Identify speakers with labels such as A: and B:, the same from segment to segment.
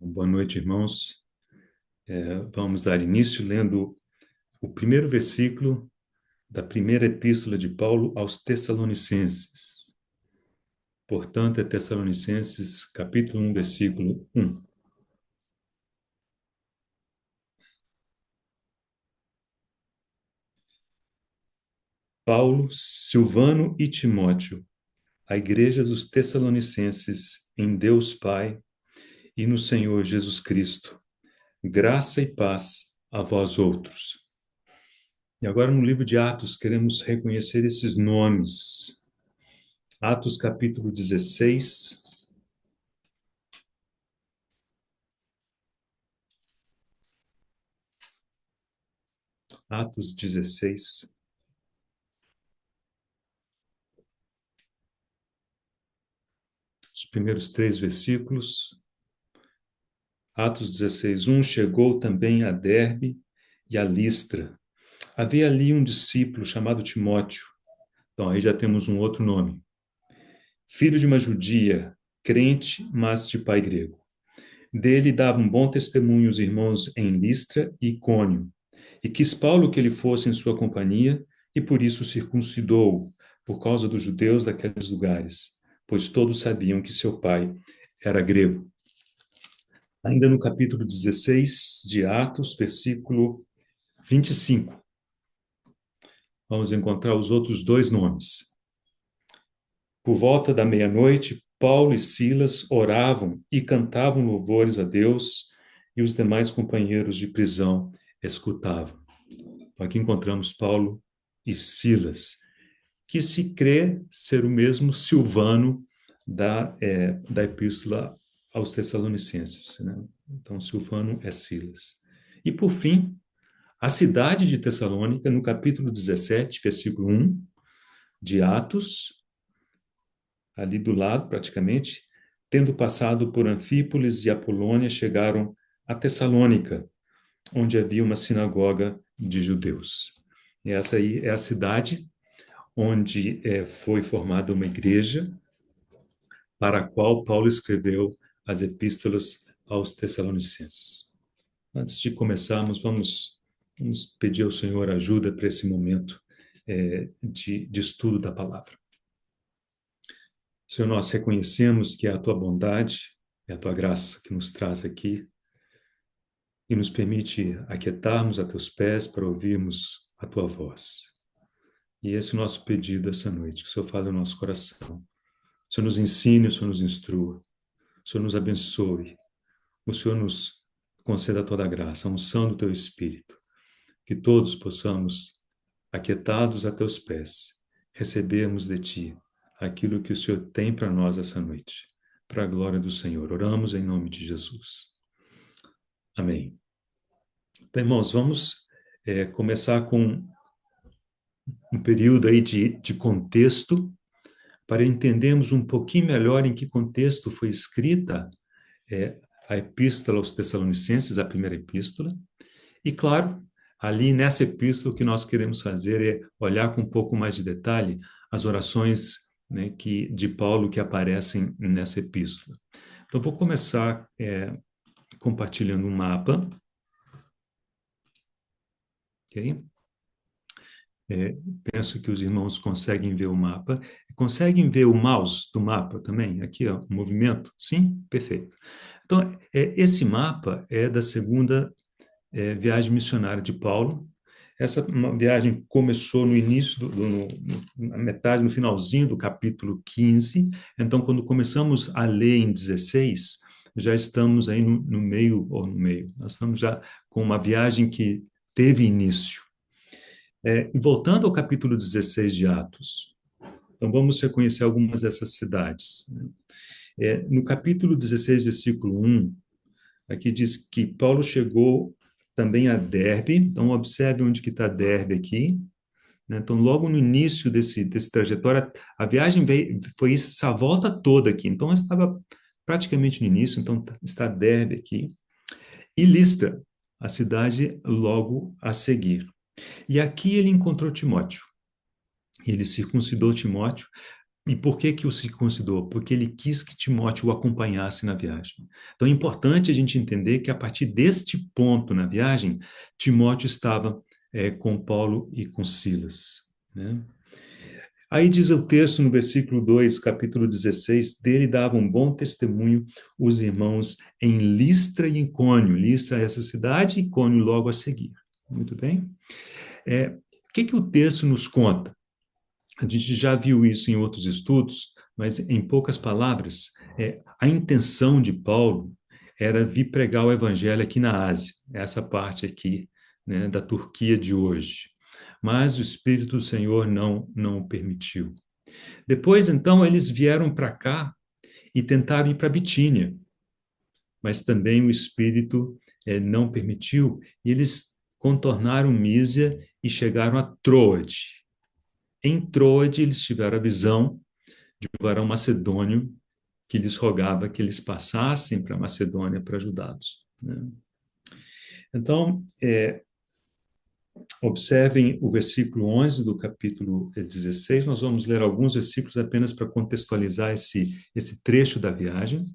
A: Boa noite, irmãos. Vamos dar início lendo o primeiro versículo da primeira epístola de Paulo aos Tessalonicenses. Portanto, é Tessalonicenses, capítulo 1, versículo 1. Paulo, Silvano e Timóteo, a igreja dos Tessalonicenses, em Deus Pai e no Senhor Jesus Cristo. Graça e paz a vós outros. E agora, no livro de Atos, queremos reconhecer esses nomes. Atos capítulo 16. Atos 16. Os primeiros três versículos. Atos 16, 1. Chegou também a Derbe e a Listra. Havia ali um discípulo chamado Timóteo. Então, aí já temos um outro nome. Filho de uma judia, crente, mas de pai grego. Dele davam bom testemunho os irmãos em Listra e Icônio, e quis Paulo que ele fosse em sua companhia, e por isso circuncidou-o, por causa dos judeus daqueles lugares, pois todos sabiam que seu pai era grego. Ainda no capítulo 16 de Atos, versículo 25, vamos encontrar os outros dois nomes. Por volta da meia-noite, Paulo e Silas oravam e cantavam louvores a Deus, e os demais companheiros de prisão escutavam. Aqui encontramos Paulo e Silas, que se crê ser o mesmo Silvano da epístola aos Tessalonicenses, né? Então, Silvano é Silas. E, por fim, a cidade de Tessalônica, no capítulo 17, versículo 1 de Atos, ali do lado, praticamente, tendo passado por Anfípolis e Apolônia, chegaram a Tessalônica, onde havia uma sinagoga de judeus. E essa aí é a cidade onde foi formada uma igreja para a qual Paulo escreveu as epístolas aos Tessalonicenses. Antes de começarmos, vamos pedir ao Senhor ajuda para esse momento de estudo da palavra. Senhor, nós reconhecemos que é a tua bondade, é a tua graça que nos traz aqui e nos permite aquietarmos a teus pés para ouvirmos a tua voz. E esse é o nosso pedido essa noite, que o Senhor fale no nosso coração. O Senhor nos ensine, o Senhor nos instrua, o Senhor nos abençoe, o Senhor nos conceda toda a graça, a unção do teu Espírito, que todos possamos, aquietados a teus pés, recebermos de ti aquilo que o Senhor tem para nós essa noite, para a glória do Senhor. Oramos em nome de Jesus. Amém. Então, irmãos, vamos começar com um período aí de contexto, para entendermos um pouquinho melhor em que contexto foi escrita a epístola aos Tessalonicenses, a primeira epístola. E, claro, ali nessa epístola o que nós queremos fazer é olhar com um pouco mais de detalhe as orações, né, de Paulo que aparecem nessa epístola. Então, vou começar compartilhando um mapa. Ok? Penso que os irmãos conseguem ver o mapa. Conseguem ver o mouse do mapa também? Aqui, ó, o movimento? Sim? Perfeito. Então, esse mapa é da segunda viagem missionária de Paulo. Essa viagem começou no início, na metade, no finalzinho do capítulo 15. Então, quando começamos a ler em 16, já estamos aí no meio, nós estamos já com uma viagem que teve início. E voltando ao capítulo 16 de Atos, então vamos reconhecer algumas dessas cidades, né? No capítulo 16, versículo 1, aqui diz que Paulo chegou também a Derbe. Então, observe onde que está Derbe aqui, né? Então, logo no início desse trajetória, a viagem foi essa volta toda aqui. Então, estava praticamente no início, então está Derbe aqui. E Listra, a cidade logo a seguir. E aqui ele encontrou Timóteo. Ele circuncidou Timóteo E por que que o circuncidou? Porque ele quis que Timóteo o acompanhasse na viagem. Então é importante a gente entender que a partir deste ponto na viagem, Timóteo estava com Paulo e com Silas, né? Aí diz o texto no versículo 2, capítulo 16, dele davam um bom testemunho os irmãos em Listra e Icônio. Listra é essa cidade, e Icônio logo a seguir. Muito bem? O que que o texto nos conta? A gente já viu isso em outros estudos, mas em poucas palavras, a intenção de Paulo era vir pregar o evangelho aqui na Ásia, essa parte aqui, né, da Turquia de hoje. Mas o Espírito do Senhor não o permitiu. Depois, então, eles vieram para cá e tentaram ir para Bitínia, mas também o Espírito não permitiu, e eles contornaram Mísia e chegaram a Troade. Em Troade, eles tiveram a visão de um varão macedônio que lhes rogava que eles passassem para Macedônia para ajudá-los, né? Então, observem o versículo 11 do capítulo 16. Nós vamos ler alguns versículos apenas para contextualizar esse trecho da viagem.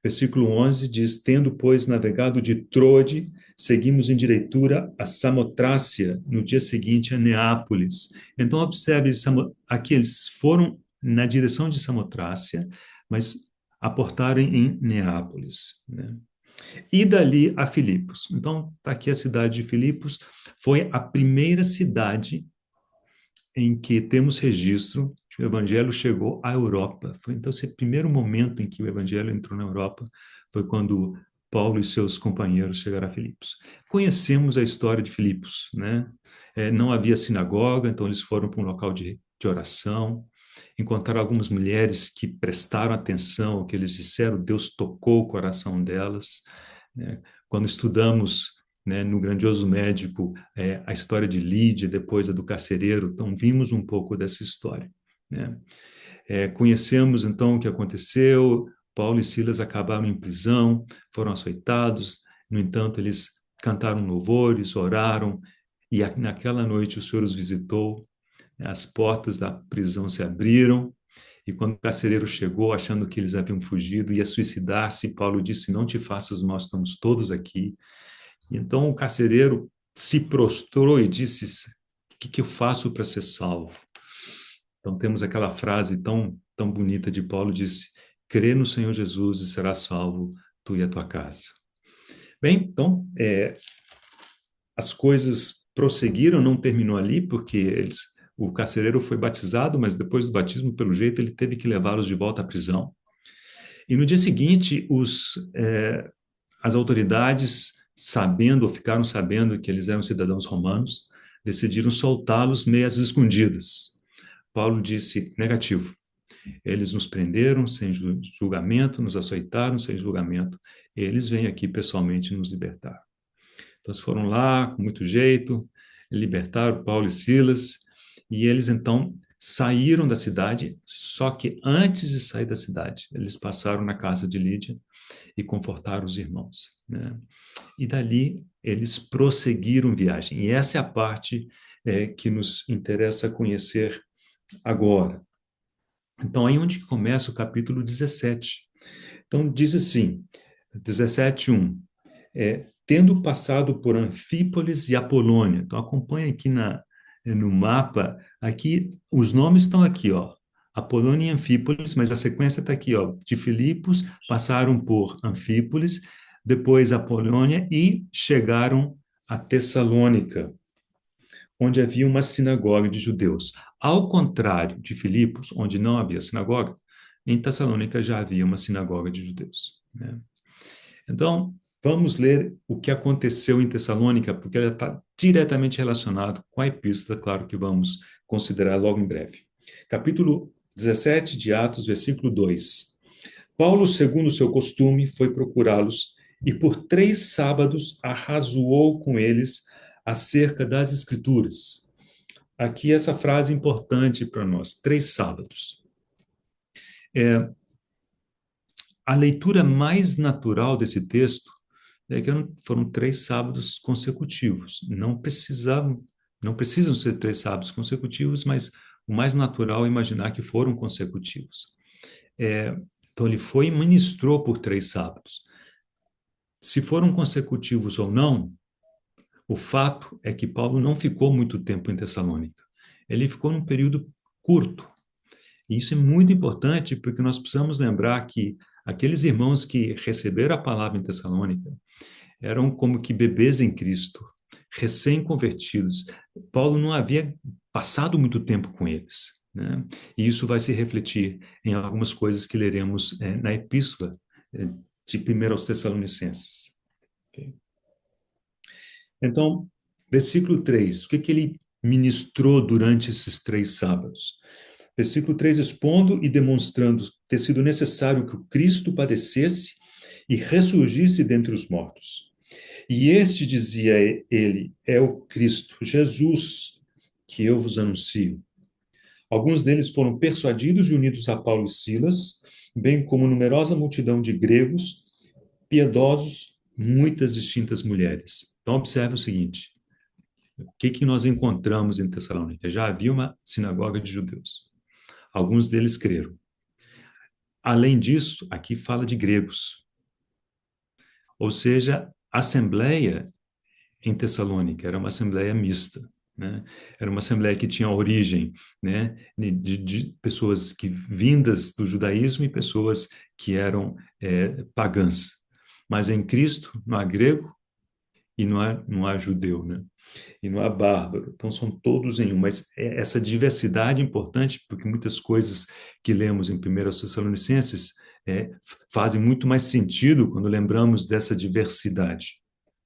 A: Versículo 11 diz: Tendo, pois, navegado de Troade, seguimos em direitura a Samotrácia, no dia seguinte a Neápolis. Então, observe, aqui eles foram na direção de Samotrácia, mas aportaram em Neápolis, né? E dali a Filipos. Então, está aqui a cidade de Filipos, foi a primeira cidade em que temos registro que o evangelho chegou à Europa. Foi então esse primeiro momento em que o evangelho entrou na Europa, foi quando Paulo e seus companheiros chegaram a Filipos. Conhecemos a história de Filipos, né? Não havia sinagoga, então eles foram para um local de oração, encontraram algumas mulheres que prestaram atenção ao que eles disseram, Deus tocou o coração delas, né? Quando estudamos, né, no Grandioso Médico, a história de Lídia, depois a do carcereiro, então vimos um pouco dessa história, né? Conhecemos então o que aconteceu, Paulo e Silas acabaram em prisão, foram açoitados, no entanto eles cantaram louvores, oraram, e naquela noite o Senhor os visitou, as portas da prisão se abriram, e quando o carcereiro chegou, achando que eles haviam fugido, ia suicidar-se, Paulo disse, não te faças mal, estamos todos aqui. E então o carcereiro se prostrou e disse, o que eu faço para ser salvo? Então temos aquela frase tão bonita de Paulo, disse, crê no Senhor Jesus e serás salvo, tu e a tua casa. Bem, então, as coisas prosseguiram, não terminou ali, porque o carcereiro foi batizado, mas depois do batismo, pelo jeito, ele teve que levá-los de volta à prisão. E no dia seguinte, as autoridades, ficaram sabendo que eles eram cidadãos romanos, decidiram soltá-los meio às escondidas. Paulo disse, negativo. Eles nos prenderam sem julgamento, nos açoitaram sem julgamento. Eles vêm aqui pessoalmente nos libertar. Então, eles foram lá, com muito jeito, libertaram Paulo e Silas, e eles, então, saíram da cidade, só que antes de sair da cidade, eles passaram na casa de Lídia e confortaram os irmãos, né? E dali eles prosseguiram viagem. E essa é a parte que nos interessa conhecer agora. Então, aí onde começa o capítulo 17. Então, diz assim, 17:1, tendo passado por Anfípolis e Apolônia. Então, acompanha aqui no mapa, aqui, os nomes estão aqui, ó, Apolônia e Anfípolis, mas a sequência está aqui, ó, de Filipos, passaram por Anfípolis, depois Apolônia e chegaram a Tessalônica, onde havia uma sinagoga de judeus. Ao contrário de Filipos, onde não havia sinagoga, em Tessalônica já havia uma sinagoga de judeus, né? Então, vamos ler o que aconteceu em Tessalônica, porque ela está diretamente relacionado com a epístola, claro que vamos considerar logo em breve. Capítulo 17 de Atos, versículo 2. Paulo, segundo seu costume, foi procurá-los e por 3 sábados arrazoou com eles acerca das Escrituras. Aqui essa frase importante para nós, 3 sábados. A leitura mais natural desse texto é que foram 3 sábados consecutivos. Não precisam ser 3 sábados consecutivos, mas o mais natural é imaginar que foram consecutivos. Então, ele foi e ministrou por 3 sábados. Se foram consecutivos ou não, o fato é que Paulo não ficou muito tempo em Tessalônica. Ele ficou num período curto. E isso é muito importante porque nós precisamos lembrar que aqueles irmãos que receberam a palavra em Tessalônica eram como que bebês em Cristo, recém-convertidos. Paulo não havia passado muito tempo com eles, né? E isso vai se refletir em algumas coisas que leremos na epístola de 1 aos Tessalonicenses. Okay? Então, versículo 3, o que ele ministrou durante esses 3 sábados? Versículo 3, expondo e demonstrando ter sido necessário que o Cristo padecesse e ressurgisse dentre os mortos. E este, dizia ele, é o Cristo, Jesus, que eu vos anuncio. Alguns deles foram persuadidos e unidos a Paulo e Silas, bem como numerosa multidão de gregos, piedosos, muitas distintas mulheres. Então, observe o seguinte, o que nós encontramos em Tessalônica? Já havia uma sinagoga de judeus. Alguns deles creram. Além disso, aqui fala de gregos. Ou seja, a assembleia em Tessalônica era uma assembleia mista, né? Era uma assembleia que tinha origem, né, de pessoas que vindas do judaísmo e pessoas que eram pagãs. Mas em Cristo não há grego e não há judeu, né? E não há bárbaro. Então são todos em um. Mas essa diversidade é importante porque muitas coisas que lemos em 1 Tessalonicenses fazem muito mais sentido quando lembramos dessa diversidade.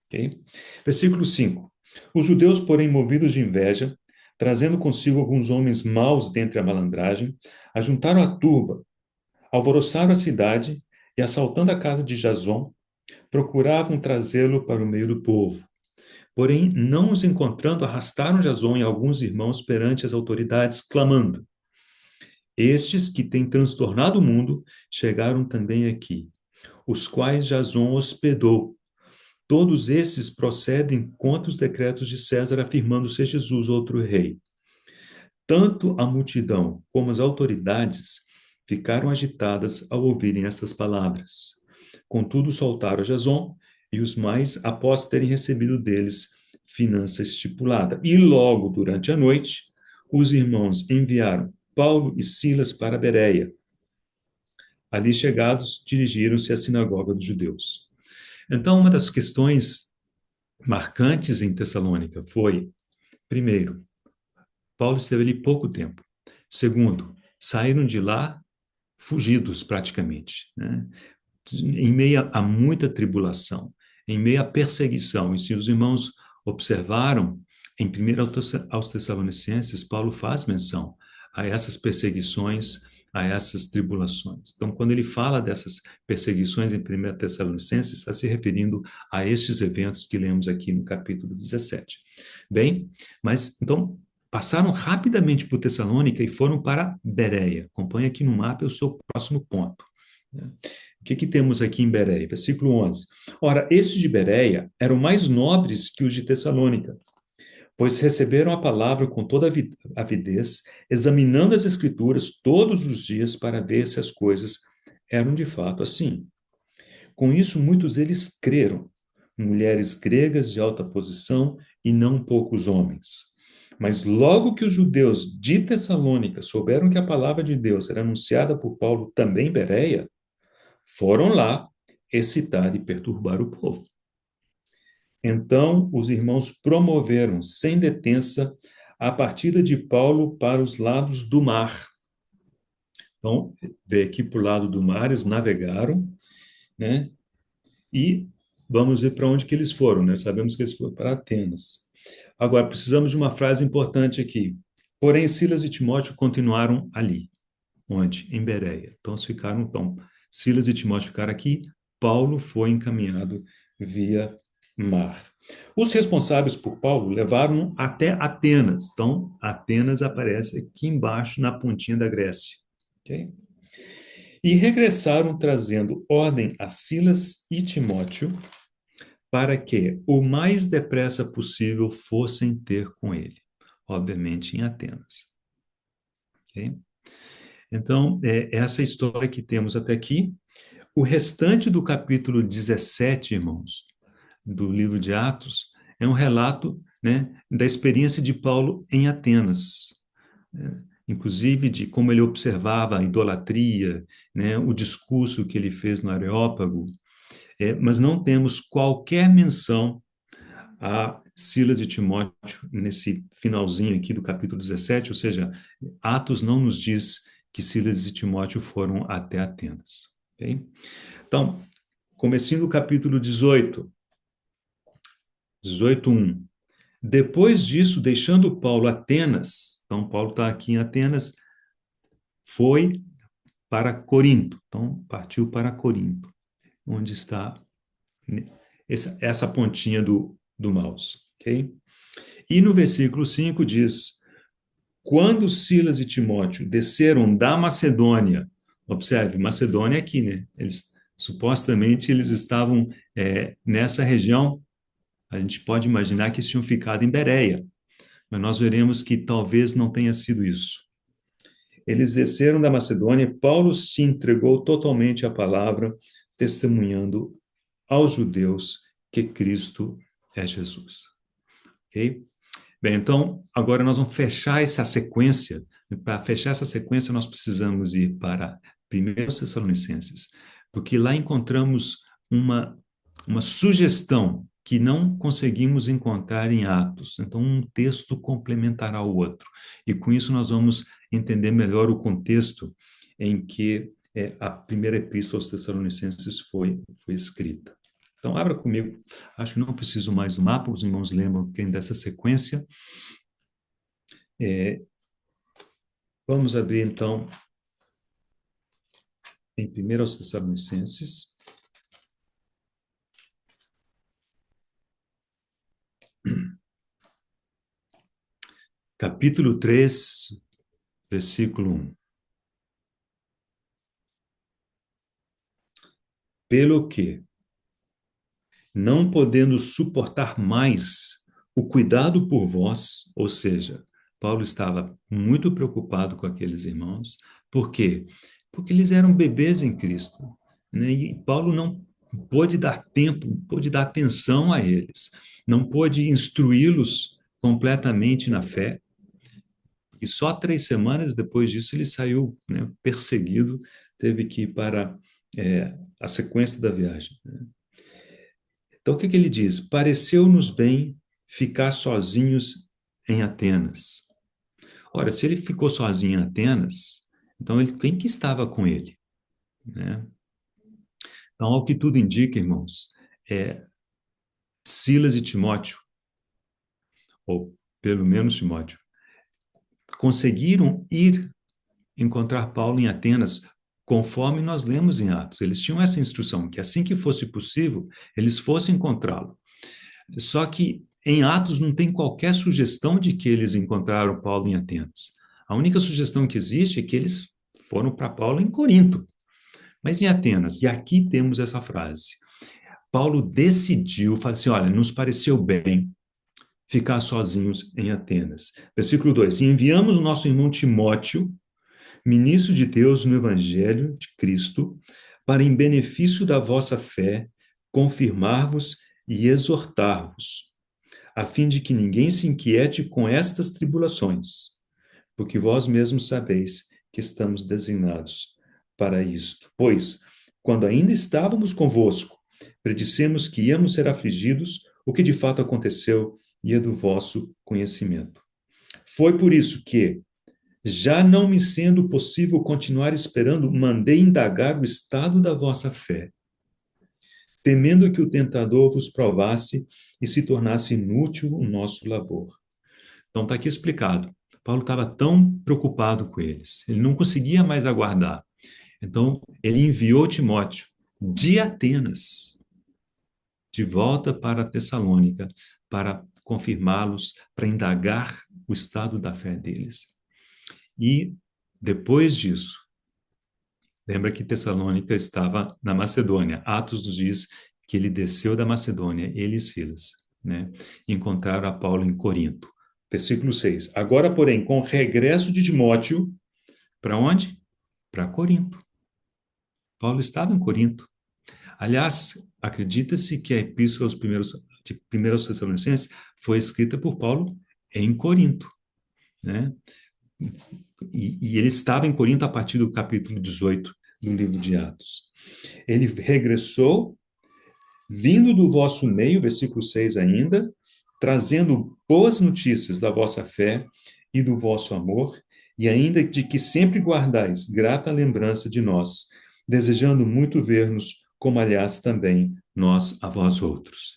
A: Okay? Versículo 5. Os judeus, porém, movidos de inveja, trazendo consigo alguns homens maus dentre a malandragem, ajuntaram a turba, alvoroçaram a cidade e, assaltando a casa de Jason, procuravam trazê-lo para o meio do povo. Porém, não os encontrando, arrastaram Jason e alguns irmãos perante as autoridades, clamando: Estes que têm transtornado o mundo chegaram também aqui, os quais Jason hospedou. Todos esses procedem contra os decretos de César, afirmando ser Jesus outro rei. Tanto a multidão como as autoridades ficaram agitadas ao ouvirem estas palavras. Contudo, soltaram a Jason e os mais, após terem recebido deles finança estipulada. E logo durante a noite, os irmãos enviaram Paulo e Silas para Bereia. Ali chegados, dirigiram-se à sinagoga dos judeus. Então, uma das questões marcantes em Tessalônica foi, primeiro, Paulo esteve ali pouco tempo. Segundo, saíram de lá fugidos praticamente, né? Em meio a muita tribulação, em meio à perseguição. E se os irmãos observaram, em 1 aos Tessalonicenses, Paulo faz menção a essas perseguições, a essas tribulações. Então, quando ele fala dessas perseguições em 1 Tessalonicenses, está se referindo a estes eventos que lemos aqui no capítulo 17. Bem, mas então passaram rapidamente por Tessalônica e foram para Bereia. Acompanhe aqui no mapa, é o seu próximo ponto. O que temos aqui em Bereia? Versículo 11. Ora, esses de Bereia eram mais nobres que os de Tessalônica, pois receberam a palavra com toda avidez, examinando as Escrituras todos os dias para ver se as coisas eram de fato assim. Com isso, muitos deles creram, mulheres gregas de alta posição e não poucos homens. Mas logo que os judeus de Tessalônica souberam que a palavra de Deus era anunciada por Paulo também em Bereia, foram lá excitar e perturbar o povo. Então, os irmãos promoveram, sem detença, a partida de Paulo para os lados do mar. Então, vê aqui para o lado do mar, eles navegaram, né? E vamos ver para onde que eles foram, né? Sabemos que eles foram para Atenas. Agora, precisamos de uma frase importante aqui. Porém, Silas e Timóteo continuaram ali. Onde? Em Bereia. Então, Silas e Timóteo ficaram aqui, Paulo foi encaminhado via mar. Os responsáveis por Paulo levaram-no até Atenas. Então, Atenas aparece aqui embaixo, na pontinha da Grécia. Okay? E regressaram trazendo ordem a Silas e Timóteo para que, o mais depressa possível, fossem ter com ele. Obviamente, em Atenas. ok? Então, essa história que temos até aqui. O restante do capítulo 17, irmãos, do livro de Atos, é um relato, né, da experiência de Paulo em Atenas, né? Inclusive de como ele observava a idolatria, né, o discurso que ele fez no Areópago, mas não temos qualquer menção a Silas e Timóteo nesse finalzinho aqui do capítulo 17, ou seja, Atos não nos diz que Silas e Timóteo foram até Atenas. Okay? Então, comecinho do capítulo 18, 18:1. Depois disso, deixando Paulo Atenas, então Paulo está aqui em Atenas, foi para Corinto. Então, partiu para Corinto, onde está essa pontinha do mouse. Ok? E no versículo 5 diz: quando Silas e Timóteo desceram da Macedônia, observe, Macedônia aqui, né? Supostamente eles estavam nessa região. A gente pode imaginar que eles tinham ficado em Bereia, mas nós veremos que talvez não tenha sido isso. Eles desceram da Macedônia, Paulo se entregou totalmente à palavra, testemunhando aos judeus que Cristo é Jesus. Ok? Bem, então, agora nós vamos fechar essa sequência. Para fechar essa sequência, nós precisamos ir para 1 Tessalonicenses, porque lá encontramos uma sugestão que não conseguimos encontrar em Atos. Então, um texto complementará o outro. E com isso nós vamos entender melhor o contexto em que a primeira epístola aos Tessalonicenses foi escrita. Então, abra comigo. Acho que não preciso mais do mapa, os irmãos lembram quem dessa sequência. Vamos abrir, então, em 1 Tessalonicenses, capítulo 3, versículo 1. Pelo que, não podendo suportar mais o cuidado por vós, ou seja, Paulo estava muito preocupado com aqueles irmãos. Por quê? Porque eles eram bebês em Cristo, né? E Paulo não pôde dar tempo, pôde dar atenção a eles, não pôde instruí-los completamente na fé. E só 3 semanas depois disso ele saiu, né, perseguido, teve que ir para a sequência da viagem, né? Então, o que ele diz? Pareceu-nos bem ficar sozinhos em Atenas. Ora, se ele ficou sozinho em Atenas, então quem que estava com ele, né? Então, ao que tudo indica, irmãos, Silas e Timóteo, ou pelo menos Timóteo, conseguiram ir encontrar Paulo em Atenas, conforme nós lemos em Atos. Eles tinham essa instrução, que assim que fosse possível, eles fossem encontrá-lo. Só que em Atos não tem qualquer sugestão de que eles encontraram Paulo em Atenas. A única sugestão que existe é que eles foram para Paulo em Corinto, mas em Atenas. E aqui temos essa frase. Paulo decidiu, falou assim, olha, nos pareceu bem ficar sozinhos em Atenas. Versículo 2, e enviamos o nosso irmão Timóteo, ministro de Deus no Evangelho de Cristo, para em benefício da vossa fé, confirmar-vos e exortar-vos, a fim de que ninguém se inquiete com estas tribulações, porque vós mesmos sabeis que estamos designados para isto. Pois, quando ainda estávamos convosco, predissemos que íamos ser afligidos, o que de fato aconteceu e é do vosso conhecimento. Foi por isso que, já não me sendo possível continuar esperando, mandei indagar o estado da vossa fé, temendo que o tentador vos provasse e se tornasse inútil o nosso labor. Então está aqui explicado. Paulo estava tão preocupado com eles, ele não conseguia mais aguardar. Então ele enviou Timóteo de Atenas de volta para Tessalônica para confirmá-los, para indagar o estado da fé deles. E depois disso, lembra que Tessalônica estava na Macedônia. Atos nos diz que ele desceu da Macedônia, ele e Silas, né? Encontraram a Paulo em Corinto. Versículo 6. Agora, porém, com o regresso de Timóteo, Para onde? Para Corinto. Paulo estava em Corinto. Aliás, acredita-se que a epístola de 1 Tessalonicenses foi escrita por Paulo em Corinto, né? E ele estava em Corinto a partir do capítulo 18 do livro de Atos. Ele regressou, vindo do vosso meio, versículo 6 ainda, trazendo boas notícias da vossa fé e do vosso amor, e ainda de que sempre guardais grata lembrança de nós, desejando muito ver-nos, como aliás também nós a vós outros.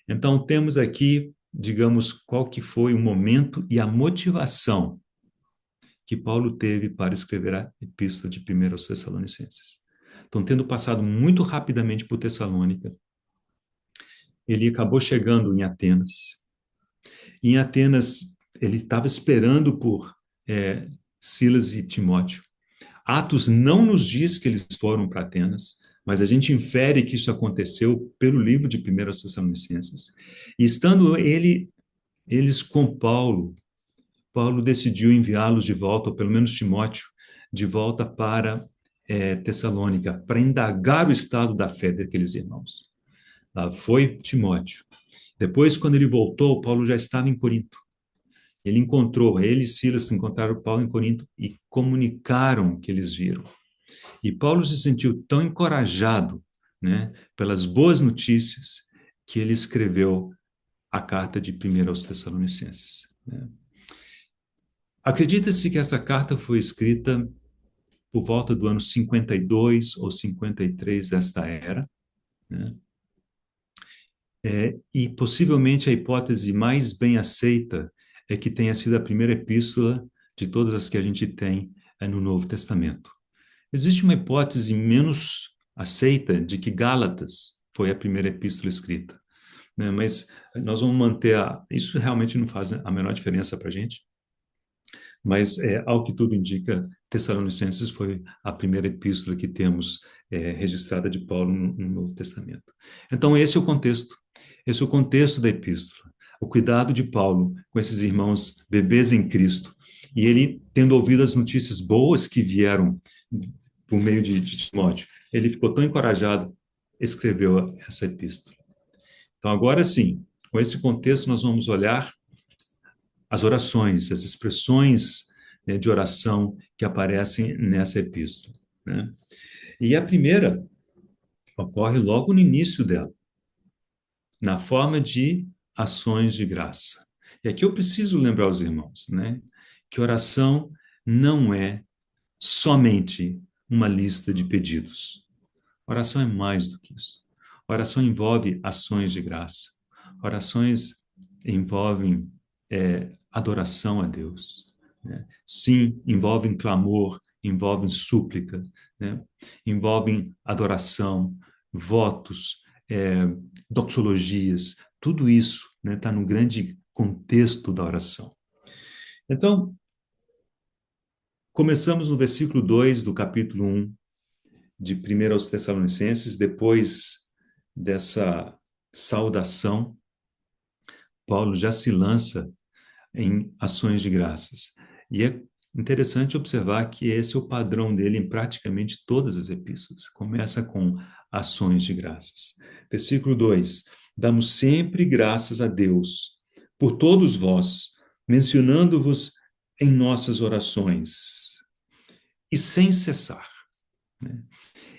A: Então temos aqui, digamos, qual que foi o momento e a motivação que Paulo teve para escrever a epístola de 1 aos Tessalonicenses. Então, tendo passado muito rapidamente por Tessalônica, ele acabou chegando em Atenas. Em Atenas, ele estava esperando por Silas e Timóteo. Atos não nos diz que eles foram para Atenas, mas a gente infere que isso aconteceu pelo livro de 1 aos Tessalonicenses. E estando eles com Paulo, Paulo decidiu enviá-los de volta, ou pelo menos Timóteo, de volta para Tessalônica, para indagar o estado da fé daqueles irmãos. Lá foi Timóteo. Depois, quando ele voltou, Paulo já estava em Corinto. Ele e Silas encontraram Paulo em Corinto e comunicaram o que eles viram. E Paulo se sentiu tão encorajado, né, pelas boas notícias, que ele escreveu a carta de 1 aos Tessalonicenses, né? Acredita-se que essa carta foi escrita por volta do ano 52 ou 53 desta era, né? E possivelmente a hipótese mais bem aceita é que tenha sido a primeira epístola de todas as que a gente tem no Novo Testamento. Existe uma hipótese menos aceita de que Gálatas foi a primeira epístola escrita, né? Mas nós vamos manter isso realmente não faz a menor diferença para a gente. Mas, ao que tudo indica, Tessalonicenses foi a primeira epístola que temos registrada de Paulo no Novo Testamento. Então, esse é o contexto. Esse é o contexto da epístola. O cuidado de Paulo com esses irmãos bebês em Cristo. E ele, tendo ouvido as notícias boas que vieram por meio de Timóteo, ele ficou tão encorajado, escreveu essa epístola. Então, agora sim, com esse contexto, nós vamos olhar as orações, as expressões, né, de oração que aparecem nessa epístola, né? E a primeira ocorre logo no início dela, na forma de ações de graça. E aqui eu preciso lembrar os irmãos, né, que oração não é somente uma lista de pedidos. Oração é mais do que isso. Oração envolve ações de graça. Orações envolvem adoração a Deus, né? Sim, envolvem clamor, envolvem súplica, né? Envolvem adoração, votos, doxologias, tudo isso, né, está no grande contexto da oração. Então, começamos no versículo 2 do capítulo 1 de 1 aos Tessalonicenses. Depois dessa saudação, Paulo já se lança em ações de graças. E é interessante observar que esse é o padrão dele em praticamente todas as epístolas. Começa com ações de graças. Versículo 2: Damos sempre graças a Deus por todos vós, mencionando-vos em nossas orações, e sem cessar, né?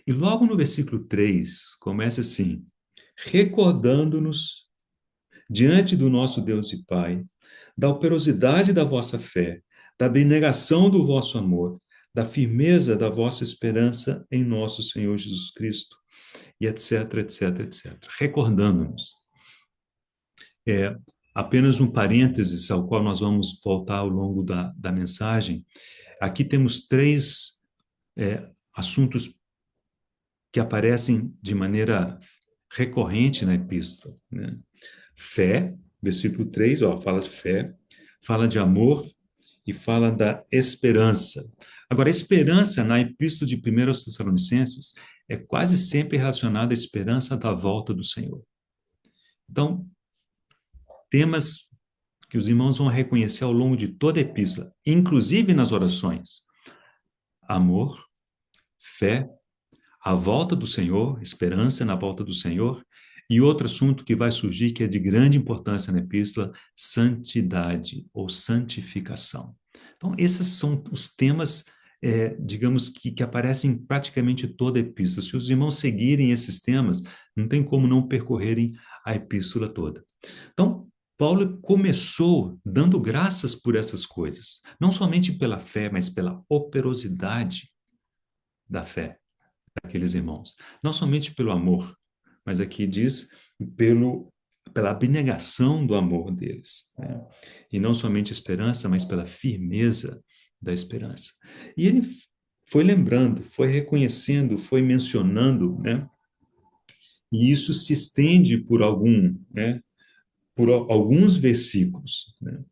A: E logo no versículo 3, começa assim: recordando-nos diante do nosso Deus e Pai, da operosidade da vossa fé, da abnegação do vosso amor, da firmeza da vossa esperança em nosso Senhor Jesus Cristo, e etc, etc, etc. Recordando-nos. Apenas um parênteses ao qual nós vamos voltar ao longo da mensagem. Aqui temos três assuntos que aparecem de maneira recorrente na epístola, né? Fé, versículo 3, fala de fé, fala de amor e fala da esperança. Agora, a esperança na epístola de 1 aos Tessalonicenses é quase sempre relacionada à esperança da volta do Senhor. Então, temas que os irmãos vão reconhecer ao longo de toda a epístola, inclusive nas orações. amor, fé, a volta do Senhor, esperança na volta do Senhor, e outro assunto que vai surgir, que é de grande importância na epístola, santidade ou santificação. Então, esses são os temas, digamos, que aparecem em praticamente toda a epístola. Se os irmãos seguirem esses temas, não tem como não percorrerem a epístola toda. Então, Paulo começou dando graças por essas coisas, não somente pela fé, mas pela operosidade da fé daqueles irmãos. Não somente pelo amor, mas aqui diz pela abnegação do amor deles. Né? E não somente esperança, mas pela firmeza da esperança. E ele foi lembrando, foi reconhecendo, foi mencionando, né? E isso se estende por alguns versículos, né?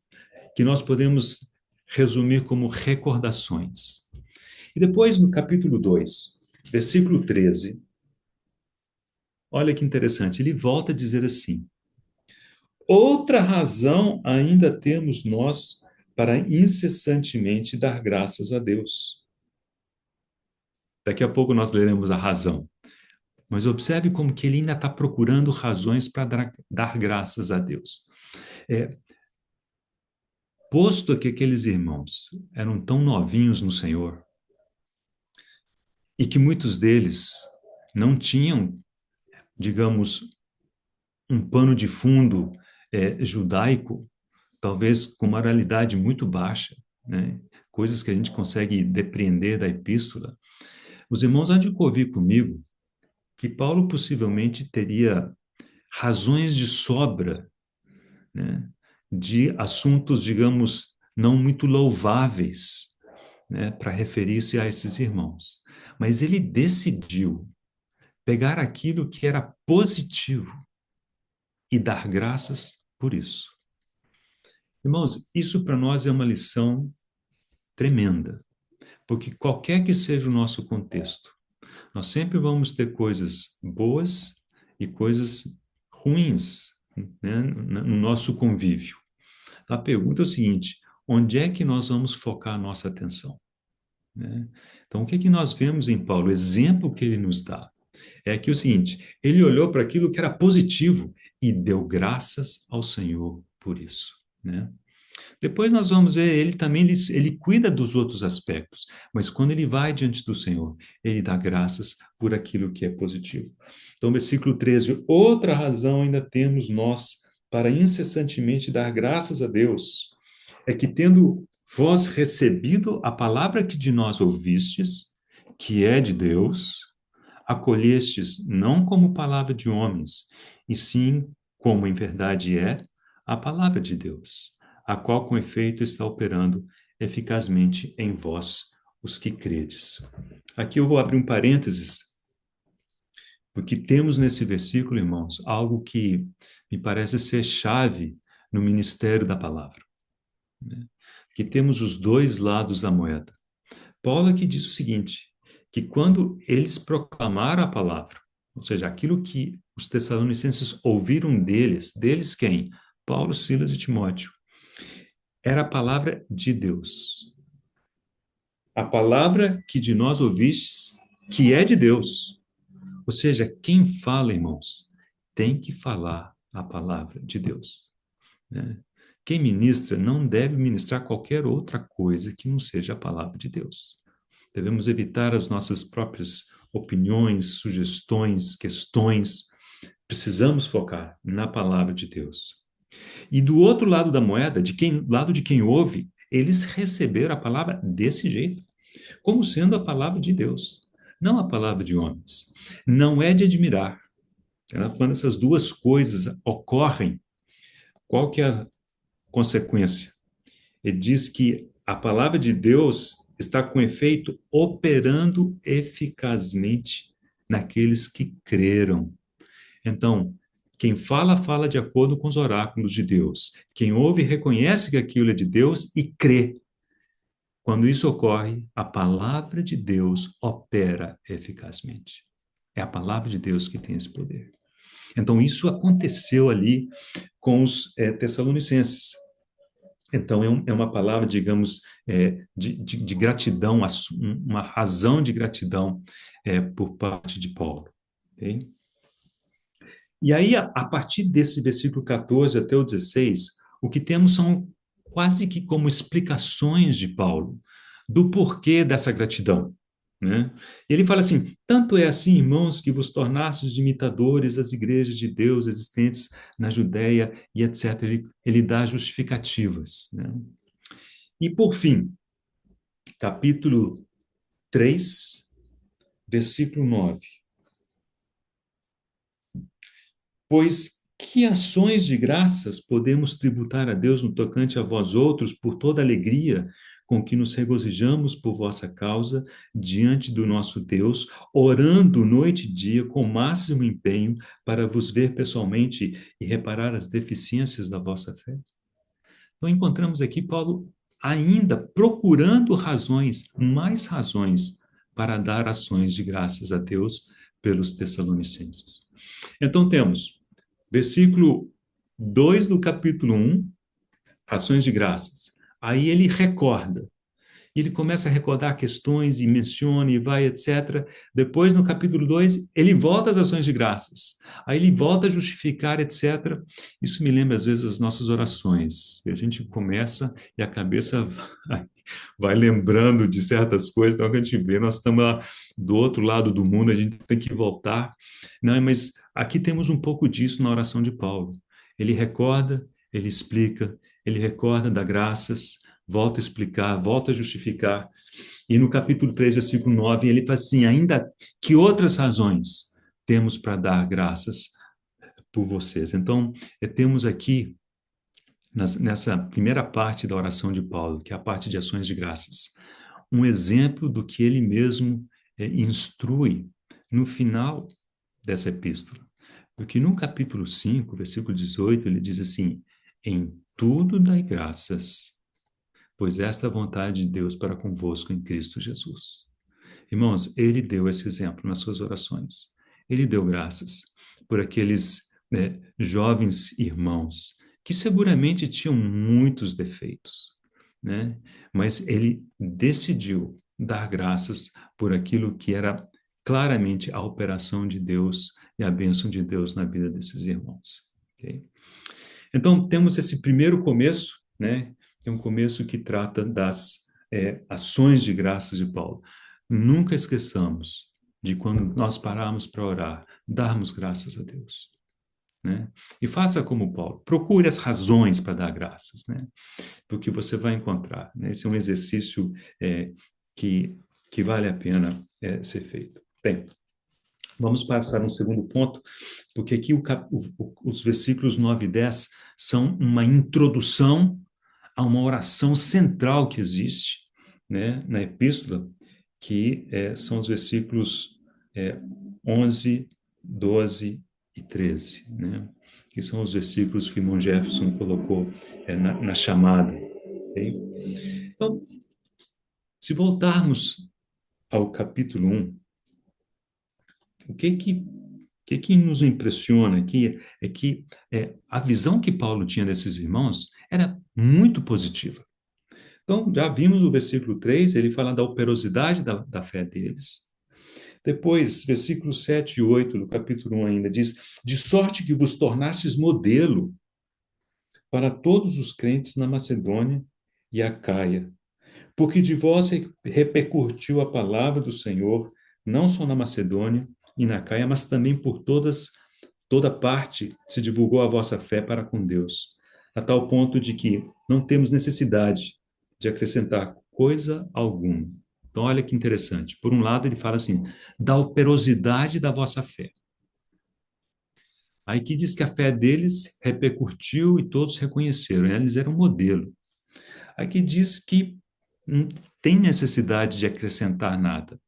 A: Que nós podemos resumir como recordações. E depois, no capítulo 2, versículo 13, olha que interessante, ele volta a dizer assim: outra razão ainda temos nós para incessantemente dar graças a Deus. Daqui a pouco nós leremos a razão. Mas observe como que ele ainda está procurando razões para dar graças a Deus. É, posto que aqueles irmãos eram tão novinhos no Senhor e que muitos deles não tinham, digamos, um pano de fundo judaico, talvez com moralidade muito baixa, né? Coisas que a gente consegue depreender da epístola. Os irmãos hão de ouvir comigo que Paulo possivelmente teria razões de sobra, né? De assuntos, digamos, não muito louváveis, né? Para referir-se a esses irmãos. Mas ele decidiu pegar aquilo que era positivo e dar graças por isso. Irmãos, isso para nós é uma lição tremenda, porque qualquer que seja o nosso contexto, nós sempre vamos ter coisas boas e coisas ruins, né, no nosso convívio. A pergunta é o seguinte: onde é que nós vamos focar a nossa atenção? Né? Então, o que é que nós vemos em Paulo? O exemplo que ele nos dá é aqui o seguinte: ele olhou para aquilo que era positivo e deu graças ao Senhor por isso. Né? Depois nós vamos ver, ele também ele cuida dos outros aspectos, mas quando ele vai diante do Senhor, ele dá graças por aquilo que é positivo. Então, versículo 13: outra razão ainda temos nós para incessantemente dar graças a Deus, é que tendo vós recebido a palavra que de nós ouvistes, que é de Deus, acolhestes não como palavra de homens, e sim como em verdade é a palavra de Deus, a qual com efeito está operando eficazmente em vós, os que credes. Aqui eu vou abrir um parênteses, porque temos nesse versículo, irmãos, algo que me parece ser chave no ministério da palavra. Né? Que temos os dois lados da moeda. Paulo aqui diz o seguinte, que quando eles proclamaram a palavra, ou seja, aquilo que os tessalonicenses ouviram deles quem? Paulo, Silas e Timóteo. Era a palavra de Deus. A palavra que de nós ouvistes, que é de Deus. Ou seja, quem fala, irmãos, tem que falar a palavra de Deus. Né? Quem ministra não deve ministrar qualquer outra coisa que não seja a palavra de Deus. Devemos evitar as nossas próprias opiniões, sugestões, questões. Precisamos focar na palavra de Deus. E do outro lado da moeda, lado de quem ouve, eles receberam a palavra desse jeito, como sendo a palavra de Deus, não a palavra de homens. Não é de admirar. Quando essas duas coisas ocorrem, qual que é a consequência? Ele diz que a palavra de Deus está com efeito operando eficazmente naqueles que creram. Então, quem fala, fala de acordo com os oráculos de Deus. Quem ouve, reconhece que aquilo é de Deus e crê. Quando isso ocorre, a palavra de Deus opera eficazmente. É a palavra de Deus que tem esse poder. Então, isso aconteceu ali com os Tessalonicenses. Então, é uma palavra, digamos, de gratidão, uma razão de gratidão por parte de Paulo. Ok? E aí, a partir desse versículo 14 até o 16, o que temos são quase que como explicações de Paulo do porquê dessa gratidão. Né? Ele fala assim: tanto é assim, irmãos, que vos tornastes imitadores das igrejas de Deus existentes na Judéia e etc. Ele dá justificativas. Né? E por fim, capítulo 3, versículo 9. Pois que ações de graças podemos tributar a Deus no tocante a vós outros por toda a alegria com que nos regozijamos por vossa causa diante do nosso Deus, orando noite e dia com máximo empenho para vos ver pessoalmente e reparar as deficiências da vossa fé? Então encontramos aqui Paulo ainda procurando razões, mais razões para dar ações de graças a Deus pelos Tessalonicenses. Então temos versículo 2 do capítulo 1, ações de graças. Aí ele recorda. E ele começa a recordar questões e menciona e vai, etc. Depois, no capítulo 2, ele volta às ações de graças. Aí ele volta a justificar, etc. Isso me lembra, às vezes, as nossas orações. A gente começa e a cabeça vai lembrando de certas coisas. Então, que a gente vê, nós estamos lá do outro lado do mundo, a gente tem que voltar. Não, mas aqui temos um pouco disso na oração de Paulo. Ele recorda, ele explica, ele recorda, dá graças, volta a explicar, volta a justificar. E no capítulo 3, versículo 9, ele fala assim: ainda que outras razões temos para dar graças por vocês. Então, temos aqui, nessa primeira parte da oração de Paulo, que é a parte de ações de graças, um exemplo do que ele mesmo instrui no final dessa epístola. Porque no capítulo 5, versículo 18, ele diz assim: em tudo dai graças, pois esta é a vontade de Deus para convosco em Cristo Jesus. Irmãos, ele deu esse exemplo nas suas orações. Ele deu graças por aqueles jovens irmãos que seguramente tinham muitos defeitos, né? Mas ele decidiu dar graças por aquilo que era claramente a operação de Deus e a bênção de Deus na vida desses irmãos. Okay? Então, temos esse primeiro começo, né? É um começo que trata das ações de graças de Paulo. Nunca esqueçamos de quando nós pararmos para orar, darmos graças a Deus. Né? E faça como Paulo, procure as razões para dar graças, né? Porque você vai encontrar. Né? Esse é um exercício que, que vale a pena ser feito. Bem, vamos passar um segundo ponto, porque aqui os versículos 9 e 10 são uma introdução a uma oração central que existe, né, na epístola, que são os versículos 11, 12 e 13, né, que são os versículos que Irmão Jefferson colocou na chamada. Okay? Então, se voltarmos ao capítulo 1, o que nos impressiona aqui é que a visão que Paulo tinha desses irmãos era muito positiva. Então, já vimos o versículo 3, ele fala da operosidade da fé deles. Depois, versículos 7 e 8 do capítulo 1 ainda diz: de sorte que vos tornastes modelo para todos os crentes na Macedônia e Acaia, porque de vós repercutiu a palavra do Senhor, não só na Macedônia e na Acaia, mas também por toda parte se divulgou a vossa fé para com Deus, a tal ponto de que não temos necessidade de acrescentar coisa alguma. Então, olha que interessante. Por um lado, ele fala assim, da operosidade da vossa fé. Aí que diz que a fé deles repercutiu e todos reconheceram, né? Eles eram modelo. Aqui diz que não tem necessidade de acrescentar nada.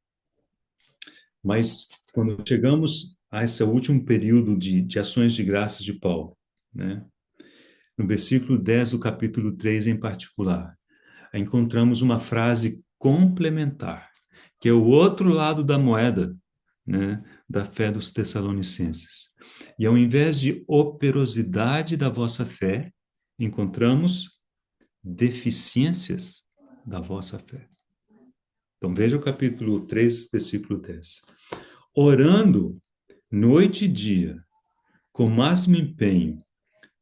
A: Mas quando chegamos a esse último período de ações de graças de Paulo, né? No versículo 10 do capítulo 3 em particular, encontramos uma frase complementar, que é o outro lado da moeda, né, da fé dos Tessalonicenses. E ao invés de operosidade da vossa fé, encontramos deficiências da vossa fé. Então veja o capítulo 3, versículo 10. Orando noite e dia, com máximo empenho,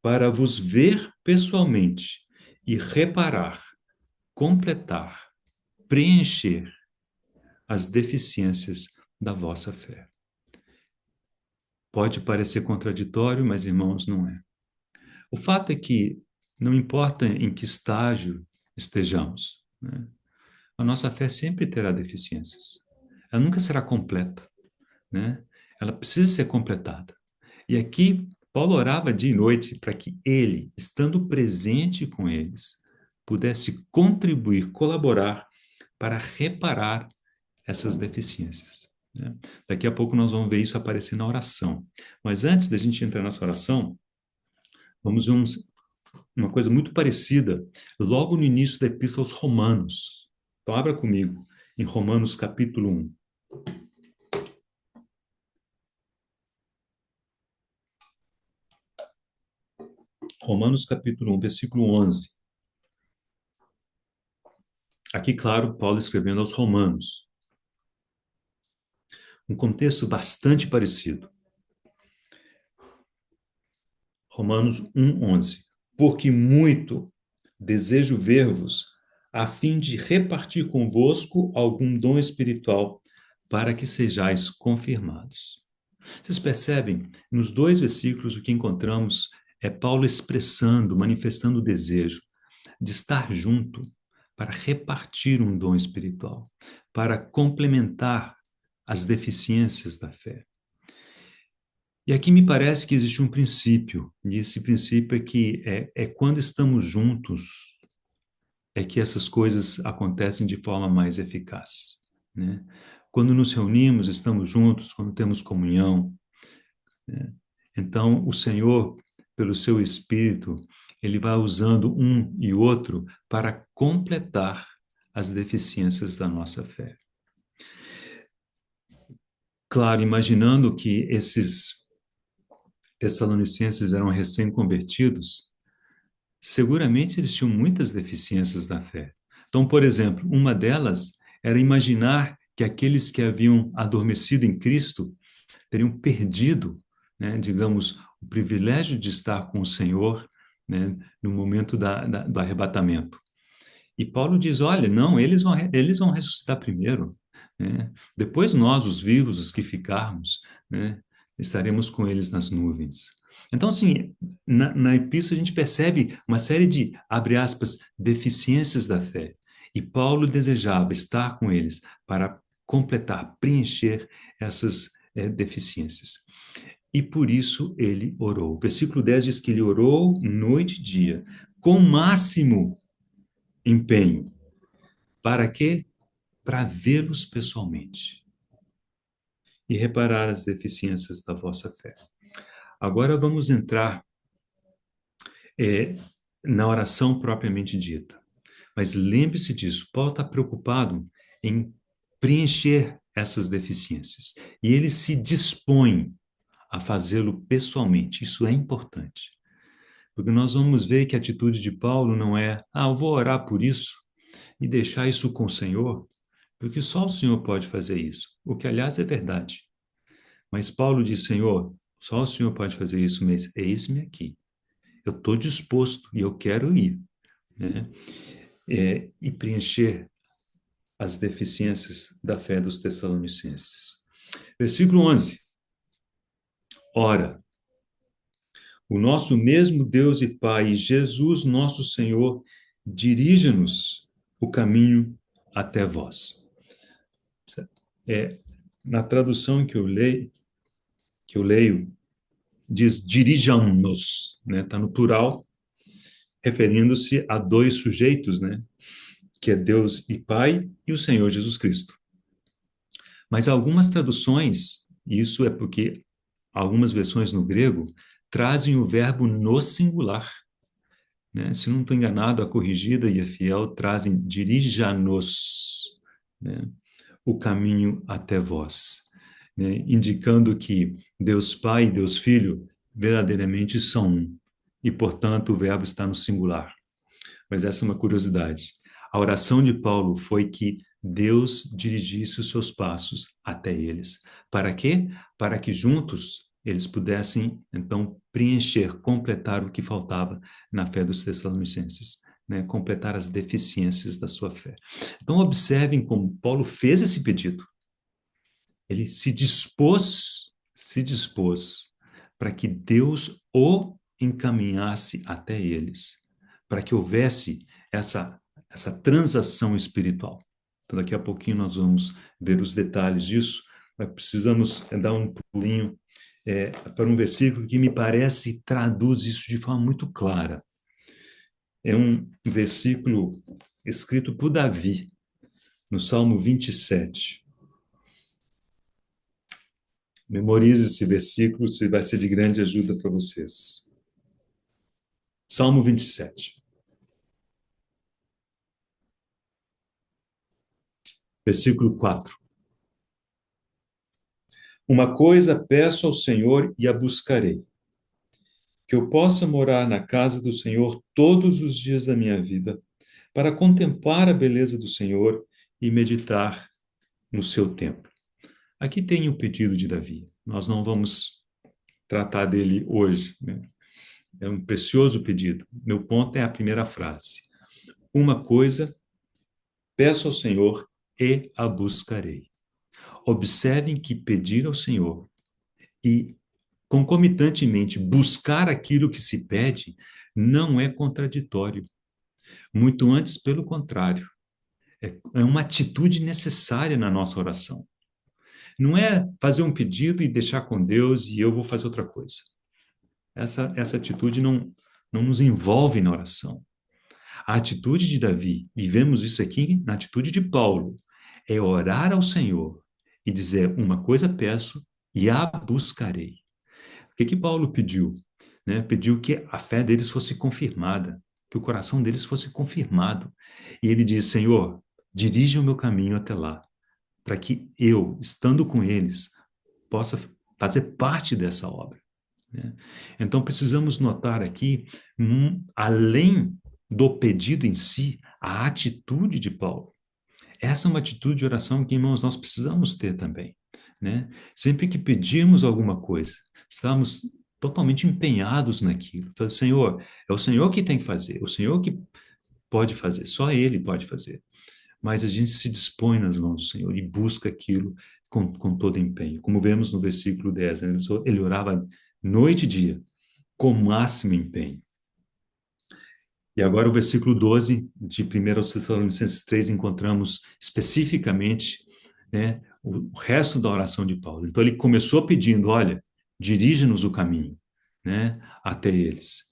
A: para vos ver pessoalmente e reparar, completar, preencher as deficiências da vossa fé. Pode parecer contraditório, mas, irmãos, não é. O fato é que não importa em que estágio estejamos, né? A nossa fé sempre terá deficiências. Ela nunca será completa, né? Ela precisa ser completada. E aqui, Paulo orava dia e noite para que ele, estando presente com eles, pudesse contribuir, colaborar para reparar essas deficiências, né? Daqui a pouco nós vamos ver isso aparecer na oração. Mas antes da gente entrar nessa oração, vamos ver uma coisa muito parecida logo no início da Epístola aos Romanos. Então, abra comigo em Romanos capítulo 1. Romanos capítulo 1, versículo 11. Aqui, claro, Paulo escrevendo aos Romanos. Um contexto bastante parecido. Romanos 1, 11. Porque muito desejo ver-vos, a fim de repartir convosco algum dom espiritual, para que sejais confirmados. Vocês percebem, nos dois versículos, o que encontramos é Paulo expressando, manifestando o desejo de estar junto para repartir um dom espiritual, para complementar as deficiências da fé. E aqui me parece que existe um princípio, e esse princípio é que é quando estamos juntos é que essas coisas acontecem de forma mais eficaz, né? Quando nos reunimos, estamos juntos, quando temos comunhão, né? Então, o Senhor, pelo seu Espírito, ele vai usando um e outro para completar as deficiências da nossa fé. Claro, imaginando que esses tessalonicenses eram recém-convertidos, seguramente eles tinham muitas deficiências da fé. Então, por exemplo, uma delas era imaginar que aqueles que haviam adormecido em Cristo teriam perdido, né, digamos, o privilégio de estar com o Senhor, né, no momento do arrebatamento. E Paulo diz, olha, não, eles vão ressuscitar primeiro, né? Depois nós, os vivos, os que ficarmos, né, estaremos com eles nas nuvens. Então, assim, na epístola a gente percebe uma série de, abre aspas, deficiências da fé. E Paulo desejava estar com eles para completar, preencher essas deficiências. E por isso ele orou. O versículo 10 diz que ele orou noite e dia, com máximo empenho. Para quê? Para vê-los pessoalmente e reparar as deficiências da vossa fé. Agora vamos entrar na oração propriamente dita. Mas lembre-se disso, Paulo está preocupado em preencher essas deficiências. E ele se dispõe a fazê-lo pessoalmente. Isso é importante. Porque nós vamos ver que a atitude de Paulo não é, eu vou orar por isso e deixar isso com o Senhor, porque só o Senhor pode fazer isso. O que, aliás, é verdade. Mas Paulo diz, Senhor, só o Senhor pode fazer isso, mas eis-me aqui. Eu estou disposto e eu quero ir, né? E preencher as deficiências da fé dos Tessalonicenses. Versículo 11. Ora, o nosso mesmo Deus e Pai, Jesus, nosso Senhor, dirija-nos o caminho até vós. Na tradução que eu leio, diz dirijam-nos, né? Tá no plural, referindo-se a dois sujeitos, né? Que é Deus e Pai e o Senhor Jesus Cristo. Mas algumas traduções, isso é porque algumas versões no grego trazem o verbo no singular, né? Se não estou enganado, a corrigida e a fiel trazem dirija-nos, né, o caminho até vós, né, indicando que Deus Pai e Deus Filho verdadeiramente são um, e, portanto, o verbo está no singular. mas essa é uma curiosidade. A oração de Paulo foi que Deus dirigisse os seus passos até eles. Para quê? Para que juntos eles pudessem, então, preencher, completar o que faltava na fé dos Tessalonicenses, né? Completar as deficiências da sua fé. Então, observem como Paulo fez esse pedido. Ele se dispôs para que Deus o encaminhasse até eles, para que houvesse essa transação espiritual. Então, daqui a pouquinho nós vamos ver os detalhes disso, mas precisamos dar um pulinho para um versículo que me parece traduz isso de forma muito clara. É um versículo escrito por Davi, no Salmo 27. Memorize esse versículo, se vai ser de grande ajuda para vocês. Salmo 27. Versículo 4. Uma coisa peço ao Senhor e a buscarei, que eu possa morar na casa do Senhor todos os dias da minha vida, para contemplar a beleza do Senhor e meditar no seu templo. Aqui tem o pedido de Davi. Nós não vamos tratar dele hoje, né? É um precioso pedido. Meu ponto é a primeira frase. Uma coisa peço ao Senhor e a buscarei. Observem que pedir ao Senhor e, concomitantemente, buscar aquilo que se pede não é contraditório. Muito antes, pelo contrário. É uma atitude necessária na nossa oração. Não é fazer um pedido e deixar com Deus e eu vou fazer outra coisa. Essa atitude não nos envolve na oração. A atitude de Davi, e vemos isso aqui na atitude de Paulo, é orar ao Senhor e dizer: uma coisa peço e a buscarei. O que Paulo pediu? Né? Pediu que a fé deles fosse confirmada, que o coração deles fosse confirmado. E ele diz: Senhor, dirige o meu caminho até lá, para que eu, estando com eles, possa fazer parte dessa obra. Né? Então, precisamos notar aqui, além do pedido em si, a atitude de Paulo. Essa é uma atitude de oração que, irmãos, nós precisamos ter também. Né? Sempre que pedirmos alguma coisa, estamos totalmente empenhados naquilo. Então, Senhor, é o Senhor que tem que fazer, é o Senhor que pode fazer, só Ele pode fazer. Mas a gente se dispõe nas mãos do Senhor e busca aquilo com todo empenho. Como vemos no versículo 10, né? Ele orava noite e dia, com máximo empenho. E agora o versículo 12 de 1 Tessalonicenses 3, encontramos especificamente, né, o resto da oração de Paulo. Então ele começou pedindo: olha, dirige-nos o caminho, né, até eles.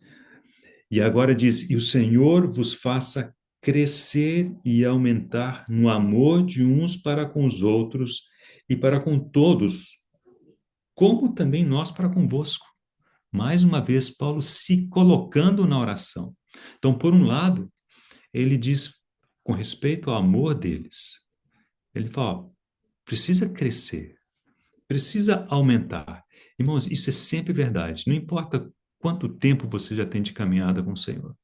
A: E agora diz: e o Senhor vos faça crescer e aumentar no amor de uns para com os outros e para com todos, como também nós para convosco. Mais uma vez, Paulo se colocando na oração. Então, por um lado, ele diz com respeito ao amor deles, ele fala: ó, precisa crescer, precisa aumentar. Irmãos, isso é sempre verdade. Não importa quanto tempo você já tem de caminhada com o Senhor.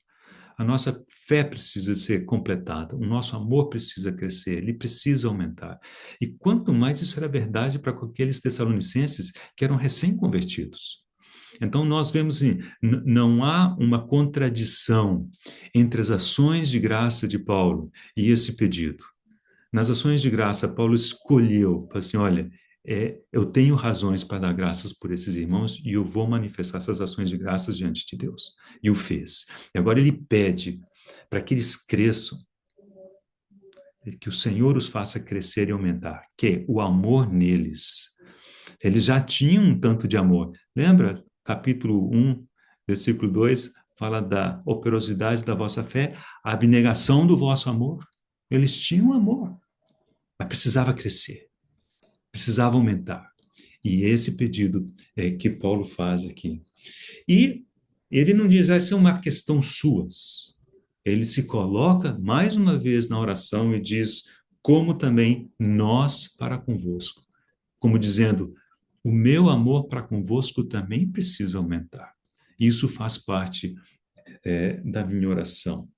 A: A nossa fé precisa ser completada, o nosso amor precisa crescer, ele precisa aumentar. E quanto mais isso era verdade para aqueles tessalonicenses que eram recém-convertidos. Então, nós vemos assim, não há uma contradição entre as ações de graça de Paulo e esse pedido. Nas ações de graça, Paulo escolheu, assim, olha, eu tenho razões para dar graças por esses irmãos e eu vou manifestar essas ações de graças diante de Deus. E o fez. E agora ele pede para que eles cresçam, que o Senhor os faça crescer e aumentar, que é o amor neles. Eles já tinham um tanto de amor. Lembra? Capítulo 1, versículo 2, fala da operosidade da vossa fé, a abnegação do vosso amor. Eles tinham amor, mas precisava crescer, precisava aumentar. E esse pedido é que Paulo faz aqui. E ele não diz: essa é uma questão suas. Ele se coloca mais uma vez na oração e diz: como também nós para convosco. Como dizendo: o meu amor para convosco também precisa aumentar. Isso faz parte da minha oração.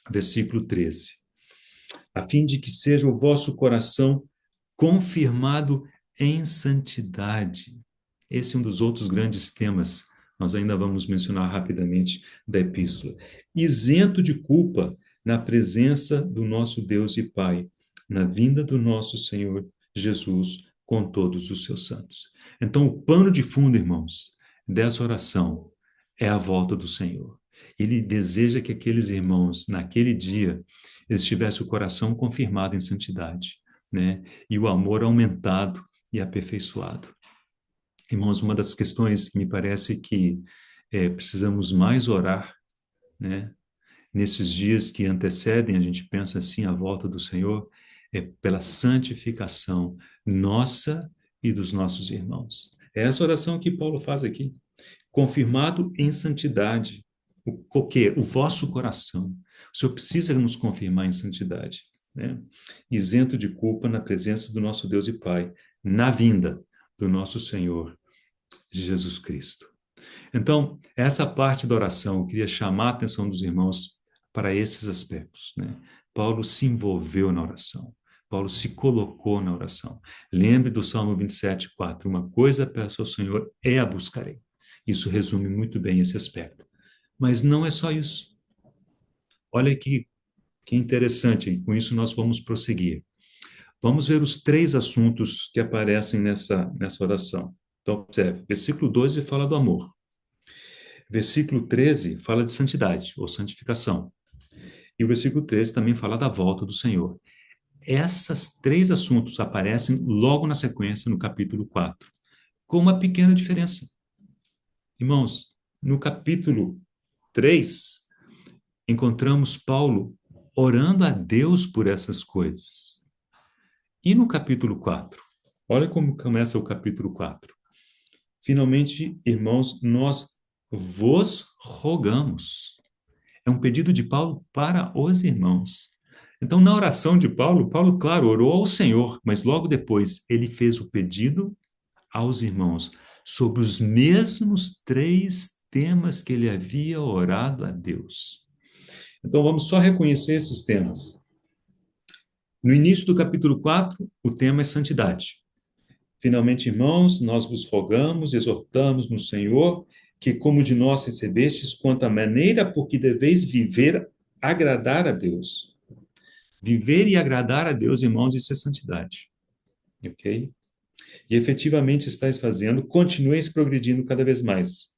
A: versículo 13. A fim de que seja o vosso coração confirmado em santidade. Esse é um dos outros grandes temas, nós ainda vamos mencionar rapidamente da epístola. Isento de culpa na presença do nosso Deus e Pai, na vinda do nosso Senhor Jesus com todos os seus santos. Então, o pano de fundo, irmãos, dessa oração é a volta do Senhor. Ele deseja que aqueles irmãos, naquele dia, eles tivessem o coração confirmado em santidade, né? E o amor aumentado e aperfeiçoado. Irmãos, uma das questões que me parece que precisamos mais orar, né? Nesses dias que antecedem, a gente pensa assim, a volta do Senhor, é pela santificação nossa e dos nossos irmãos. É essa oração que Paulo faz aqui. Confirmado em santidade. O quê? O vosso coração. O Senhor precisa nos confirmar em santidade, né? Isento de culpa na presença do nosso Deus e Pai, na vinda do nosso Senhor Jesus Cristo. Então, essa parte da oração, eu queria chamar a atenção dos irmãos para esses aspectos, né? Paulo se envolveu na oração. Paulo se colocou na oração. Lembre do Salmo 27:4. Uma coisa peço ao Senhor e a buscarei. Isso resume muito bem esse aspecto. Mas não é só isso. Olha que interessante, e com isso nós vamos prosseguir. Vamos ver os três assuntos que aparecem nessa oração. Então, observe, versículo 12 fala do amor. Versículo 13 fala de santidade, ou santificação. E o versículo 13 também fala da volta do Senhor. Esses três assuntos aparecem logo na sequência, no capítulo 4, com uma pequena diferença. Irmãos, no capítulo 3, encontramos Paulo orando a Deus por essas coisas. E no capítulo 4, olha como começa o capítulo 4. Finalmente, irmãos, nós vos rogamos. É um pedido de Paulo para os irmãos. Então, na oração de Paulo, claro, orou ao Senhor, mas logo depois ele fez o pedido aos irmãos sobre os mesmos três temas que ele havia orado a Deus. Então, vamos só reconhecer esses temas. No início do capítulo 4, o tema é santidade. Finalmente, irmãos, nós vos rogamos, exortamos no Senhor, que como de nós recebestes, quanto à maneira por que deveis viver, agradar a Deus. Viver e agradar a Deus, irmãos, isso é santidade. Ok? E efetivamente estáis fazendo, continueis progredindo cada vez mais.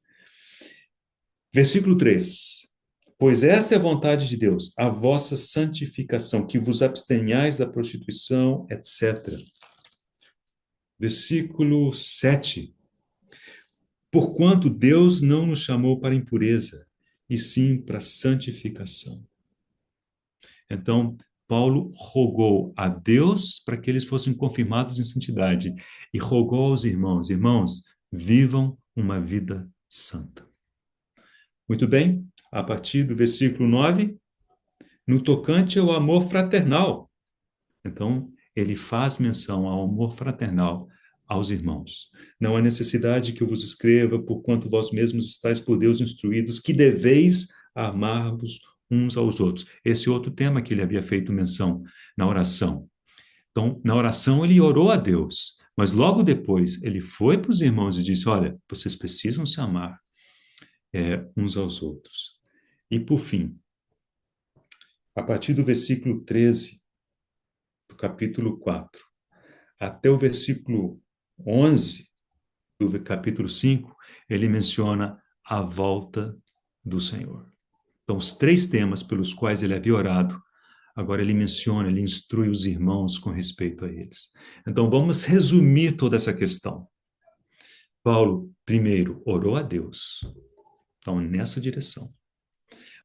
A: Versículo 3. Pois esta é a vontade de Deus, a vossa santificação, que vos abstenhais da prostituição, etc. Versículo 7. Porquanto Deus não nos chamou para impureza, e sim para santificação. Então, Paulo rogou a Deus para que eles fossem confirmados em santidade e rogou aos irmãos: irmãos, vivam uma vida santa. Muito bem, a partir do versículo 9, no tocante ao amor fraternal. Então, ele faz menção ao amor fraternal aos irmãos. Não há necessidade que eu vos escreva, porquanto vós mesmos estáis por Deus instruídos, que deveis amar-vos uns aos outros. Esse outro tema que ele havia feito menção na oração. Então, na oração ele orou a Deus, mas logo depois ele foi para os irmãos e disse: olha, vocês precisam se amar uns aos outros. E por fim, a partir do versículo 13 do capítulo 4 até o versículo 11 do capítulo 5, ele menciona a volta do Senhor. Então, os três temas pelos quais ele havia orado, agora ele menciona, ele instrui os irmãos com respeito a eles. Então, vamos resumir toda essa questão. Paulo, primeiro, orou a Deus. Então, nessa direção.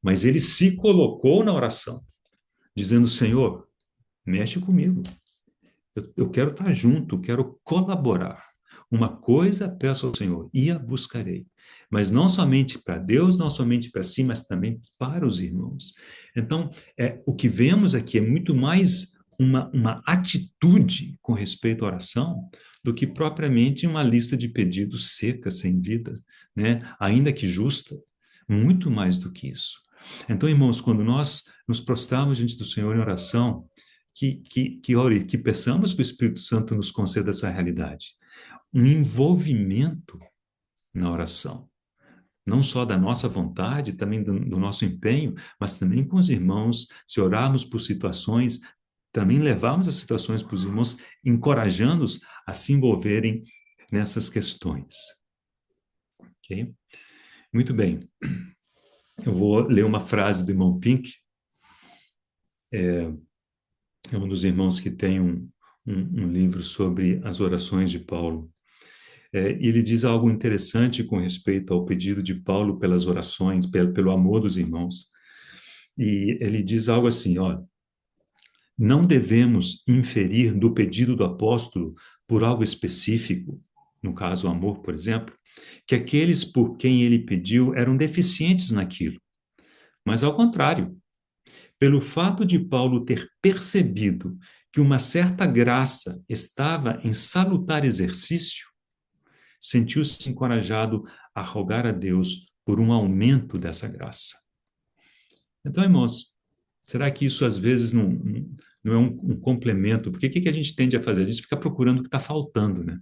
A: Mas ele se colocou na oração, dizendo: Senhor, mexe comigo. Eu quero estar junto, quero colaborar. Uma coisa peço ao Senhor e a buscarei. Mas não somente para Deus, não somente para si, mas também para os irmãos. Então, o que vemos aqui é muito mais uma atitude com respeito à oração do que propriamente uma lista de pedidos seca, sem vida, né? Ainda que justa, muito mais do que isso. Então, irmãos, quando nós nos prostrarmos diante do Senhor em oração, que peçamos que o Espírito Santo nos conceda essa realidade. Um envolvimento na oração. Não só da nossa vontade, também do nosso empenho, mas também com os irmãos, se orarmos por situações, também levarmos as situações para os irmãos, encorajando-os a se envolverem nessas questões. Ok? Muito bem. Eu vou ler uma frase do irmão Pink, é um dos irmãos que tem um livro sobre as orações de Paulo. Ele diz algo interessante com respeito ao pedido de Paulo pelas orações, pelo amor dos irmãos. E ele diz algo assim, ó, não devemos inferir do pedido do apóstolo por algo específico, no caso o amor, por exemplo, que aqueles por quem ele pediu eram deficientes naquilo. Mas ao contrário, pelo fato de Paulo ter percebido que uma certa graça estava em salutar exercício, sentiu-se encorajado a rogar a Deus por um aumento dessa graça. Então, irmãos, será que isso às vezes não é um complemento? Porque o que a gente tende a fazer? A gente fica procurando o que está faltando, né?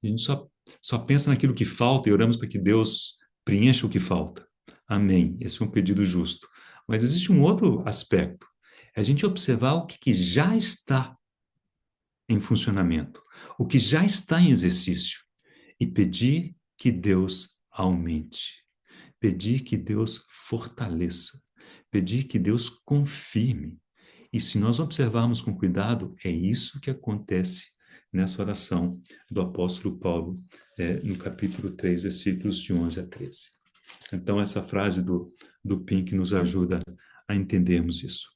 A: A gente só pensa naquilo que falta e oramos para que Deus preencha o que falta. Amém. Esse é um pedido justo. Mas existe um outro aspecto. É a gente observar o que já está em funcionamento, o que já está em exercício e pedir que Deus aumente, pedir que Deus fortaleça, pedir que Deus confirme. E se nós observarmos com cuidado, é isso que acontece nessa oração do apóstolo Paulo, no capítulo 3, versículos de 11 a 13. Então, essa frase do Pink nos ajuda a entendermos isso.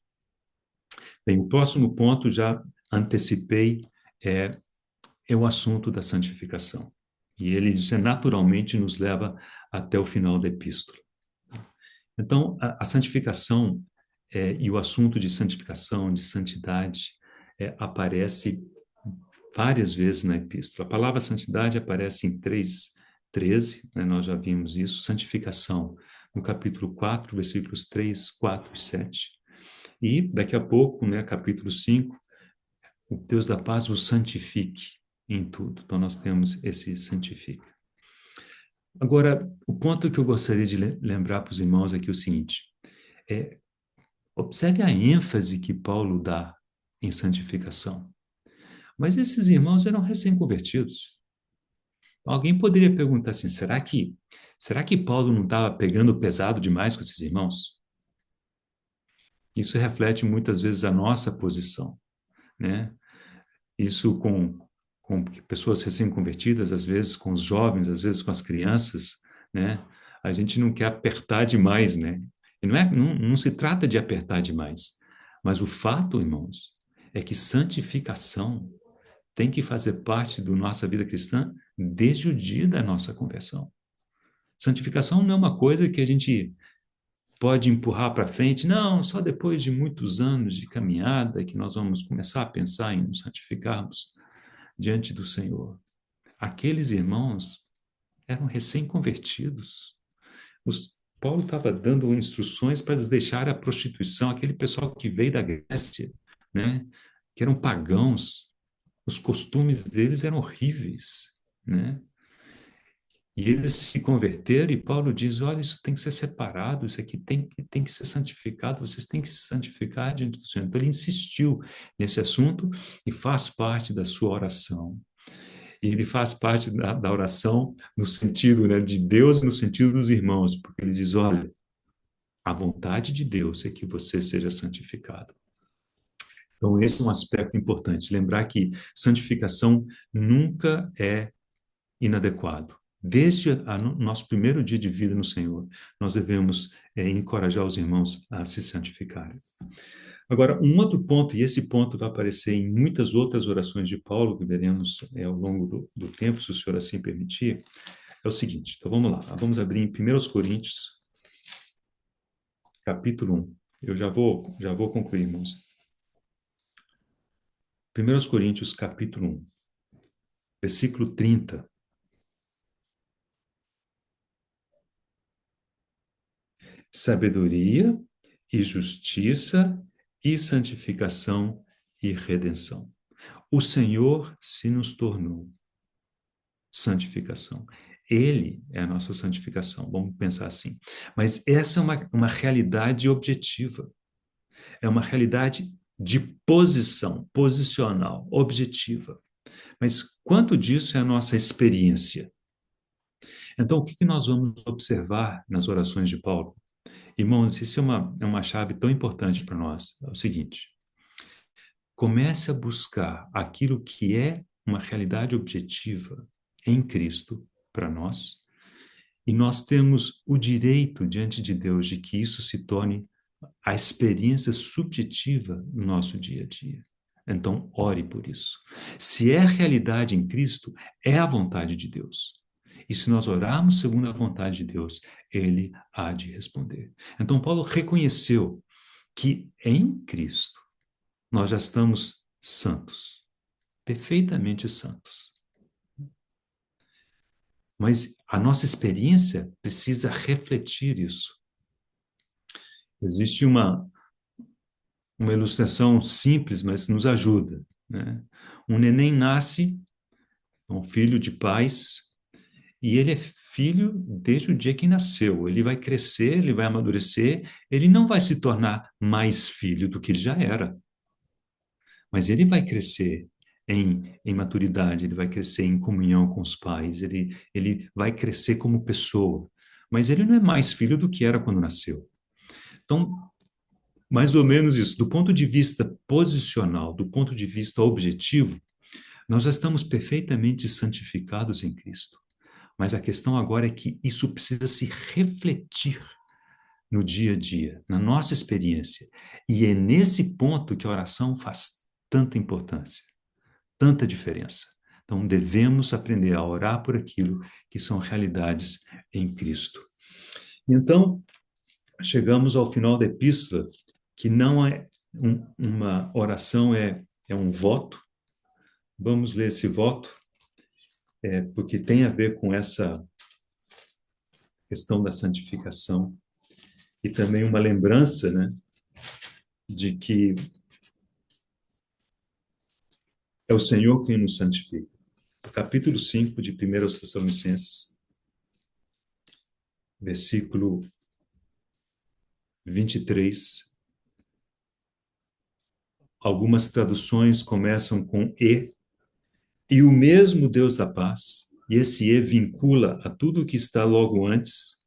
A: Bem, o próximo ponto, já antecipei, é o assunto da santificação. E ele naturalmente nos leva até o final da epístola. Então, a santificação e o assunto de santificação, de santidade, aparece várias vezes na epístola. A palavra santidade aparece em 3:13, né, nós já vimos isso, santificação, no capítulo 4, versículos 3, 4 e 7. E, daqui a pouco, né, capítulo 5, o Deus da paz vos santifique em tudo. Então, nós temos esse santifica. Agora, o ponto que eu gostaria de lembrar para os irmãos aqui é o seguinte, observe a ênfase que Paulo dá em santificação. Mas esses irmãos eram recém-convertidos. Alguém poderia perguntar assim, será que Paulo não estava pegando pesado demais com esses irmãos? Isso reflete muitas vezes a nossa posição, né? Isso com pessoas recém-convertidas, às vezes com os jovens, às vezes com as crianças, né? A gente não quer apertar demais, né? E não se trata de apertar demais, mas o fato, irmãos, é que santificação tem que fazer parte da nossa vida cristã desde o dia da nossa conversão. Santificação não é uma coisa que a gente pode empurrar para frente, não, só depois de muitos anos de caminhada que nós vamos começar a pensar em nos santificarmos diante do Senhor. Aqueles irmãos eram recém-convertidos. Paulo estava dando instruções para eles deixarem a prostituição, aquele pessoal que veio da Grécia, né, que eram pagãos, os costumes deles eram horríveis, né? E eles se converteram e Paulo diz, olha, isso tem que ser separado, isso aqui tem que ser santificado, vocês têm que se santificar diante do Senhor. Então ele insistiu nesse assunto e faz parte da sua oração. E ele faz parte da oração no sentido, né, de Deus, no sentido dos irmãos, porque ele diz, olha, a vontade de Deus é que você seja santificado. Então, esse é um aspecto importante. Lembrar que santificação nunca é inadequado. Desde o nosso primeiro dia de vida no Senhor, nós devemos encorajar os irmãos a se santificarem. Agora, um outro ponto, e esse ponto vai aparecer em muitas outras orações de Paulo, que veremos ao longo do tempo, se o Senhor assim permitir, é o seguinte. Então, vamos lá. Vamos abrir em 1 Coríntios, capítulo 1. Eu já vou concluir, irmãos. 1 Coríntios, capítulo 1, versículo 30. sabedoria e justiça e santificação e redenção. O Senhor se nos tornou santificação. Ele é a nossa santificação, vamos pensar assim. Mas essa é uma realidade objetiva, é uma realidade de posição, posicional, objetiva. Mas quanto disso é a nossa experiência? Então, o que nós vamos observar nas orações de Paulo? Irmãos, isso é uma chave tão importante para nós. É o seguinte: comece a buscar aquilo que é uma realidade objetiva em Cristo para nós, e nós temos o direito diante de Deus de que isso se torne a experiência subjetiva no nosso dia a dia. Então, ore por isso. Se é realidade em Cristo, é a vontade de Deus. E se nós orarmos segundo a vontade de Deus, Ele há de responder. Então, Paulo reconheceu que em Cristo nós já estamos santos, perfeitamente santos. Mas a nossa experiência precisa refletir isso. Existe uma ilustração simples, mas nos ajuda, né? Um neném nasce, um filho de pais, e ele é filho desde o dia que nasceu. Ele vai crescer, ele vai amadurecer, ele não vai se tornar mais filho do que ele já era. Mas ele vai crescer em maturidade, ele vai crescer em comunhão com os pais, ele vai crescer como pessoa. Mas ele não é mais filho do que era quando nasceu. Então, mais ou menos isso. Do ponto de vista posicional, do ponto de vista objetivo, nós já estamos perfeitamente santificados em Cristo. Mas a questão agora é que isso precisa se refletir no dia a dia, na nossa experiência. E é nesse ponto que a oração faz tanta importância, tanta diferença. Então, devemos aprender a orar por aquilo que são realidades em Cristo. Então, chegamos ao final da epístola, que não é uma oração, é um voto. Vamos ler esse voto, porque tem a ver com essa questão da santificação e também uma lembrança, né, de que é o Senhor quem nos santifica. Capítulo 5 de 1 Tessalonicenses, versículo 23. Algumas traduções começam com e o mesmo Deus da paz, e esse e vincula a tudo o que está logo antes,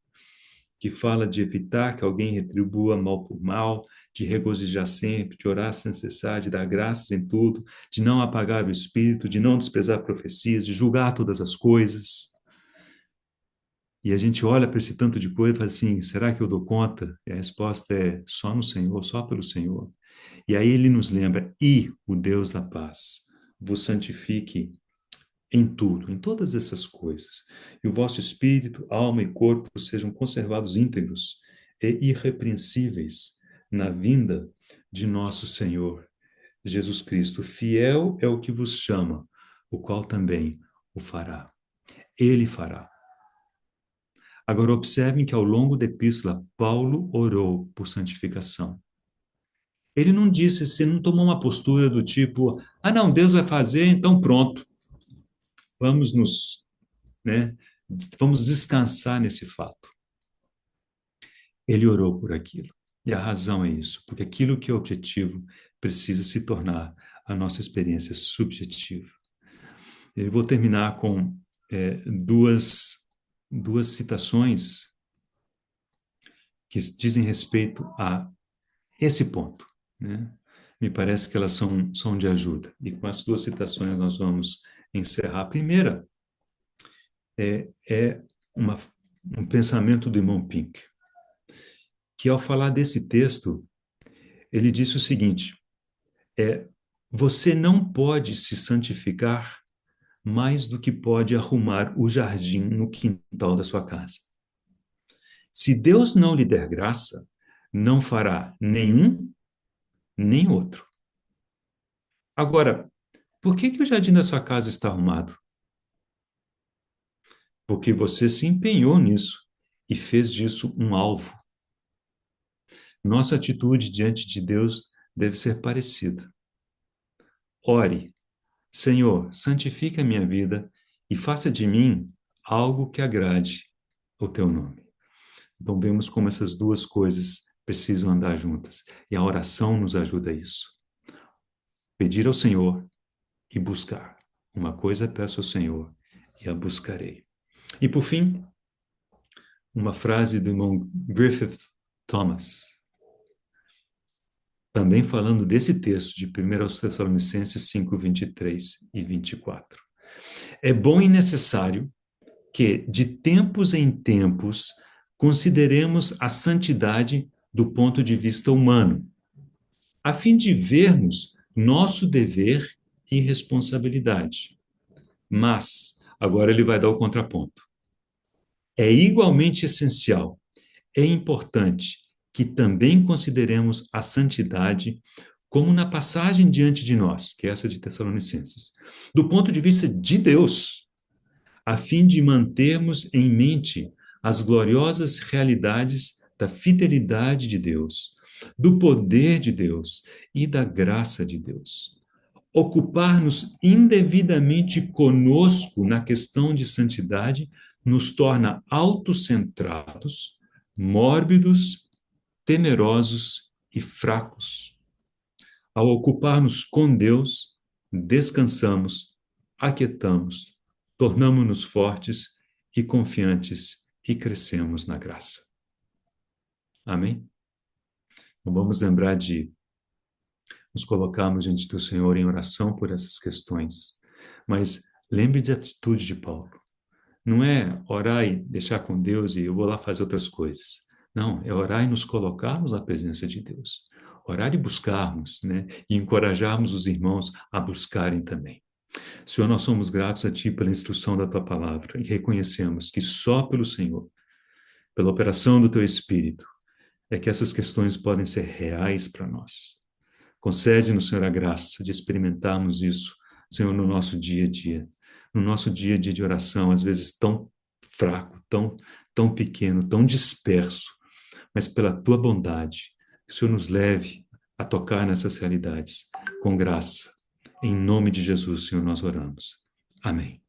A: que fala de evitar que alguém retribua mal por mal, de regozijar sempre, de orar sem cessar, de dar graças em tudo, de não apagar o espírito, de não desprezar profecias, de julgar todas as coisas. E a gente olha para esse tanto de coisa e fala assim, será que eu dou conta? E a resposta é só no Senhor, só pelo Senhor. E aí ele nos lembra, e o Deus da paz vos santifique em tudo, em todas essas coisas. E o vosso espírito, alma e corpo sejam conservados íntegros e irrepreensíveis na vinda de nosso Senhor Jesus Cristo. Fiel é o que vos chama, o qual também o fará. Ele fará. Agora observem que ao longo da epístola, Paulo orou por santificação. Ele não disse, você não tomou uma postura do tipo, não, Deus vai fazer, então pronto. Vamos né, vamos descansar nesse fato. Ele orou por aquilo. E a razão é isso, porque aquilo que é objetivo precisa se tornar a nossa experiência subjetiva. Eu vou terminar com duas citações que dizem respeito a esse ponto, né? Me parece que elas são de ajuda. E com as duas citações nós vamos encerrar. A primeira é um pensamento do irmão Pink, que ao falar desse texto, ele disse o seguinte, você não pode se santificar mais do que pode arrumar o jardim no quintal da sua casa. Se Deus não lhe der graça, não fará nenhum nem outro. Agora, por que o jardim da sua casa está arrumado? Porque você se empenhou nisso e fez disso um alvo. Nossa atitude diante de Deus deve ser parecida. Ore, Senhor, santifica a minha vida e faça de mim algo que agrade o teu nome. Então vemos como essas duas coisas precisam andar juntas. E a oração nos ajuda a isso. Pedir ao Senhor e buscar. Uma coisa peço ao Senhor e a buscarei. E por fim, uma frase do irmão Griffith Thomas, também falando desse texto de 1 Tessalonicenses 5, 23 e 24. É bom e necessário que, de tempos em tempos, consideremos a santidade do ponto de vista humano, a fim de vermos nosso dever e responsabilidade. Mas, agora ele vai dar o contraponto. É igualmente essencial, é importante que também consideremos a santidade como na passagem diante de nós, que é essa de Tessalonicenses, do ponto de vista de Deus, a fim de mantermos em mente as gloriosas realidades da fidelidade de Deus, do poder de Deus e da graça de Deus. Ocupar-nos indevidamente conosco na questão de santidade nos torna autocentrados, mórbidos, temerosos e fracos. Ao ocupar-nos com Deus, descansamos, aquietamos, tornamo-nos fortes e confiantes e crescemos na graça. Amém? Então vamos lembrar de nos colocarmos diante do Senhor em oração por essas questões. Mas lembre da atitude de Paulo. Não é orar e deixar com Deus e eu vou lá fazer outras coisas. Não, é orar e nos colocarmos na presença de Deus. Orar e buscarmos, né? E encorajarmos os irmãos a buscarem também. Senhor, nós somos gratos a Ti pela instrução da Tua palavra e reconhecemos que só pelo Senhor, pela operação do Teu Espírito, é que essas questões podem ser reais para nós. Concede-nos, Senhor, a graça de experimentarmos isso, Senhor, no nosso dia a dia. No nosso dia a dia de oração, às vezes tão fraco, tão pequeno, tão disperso, mas pela Tua bondade, que o Senhor nos leve a tocar nessas realidades com graça. Em nome de Jesus, Senhor, nós oramos. Amém.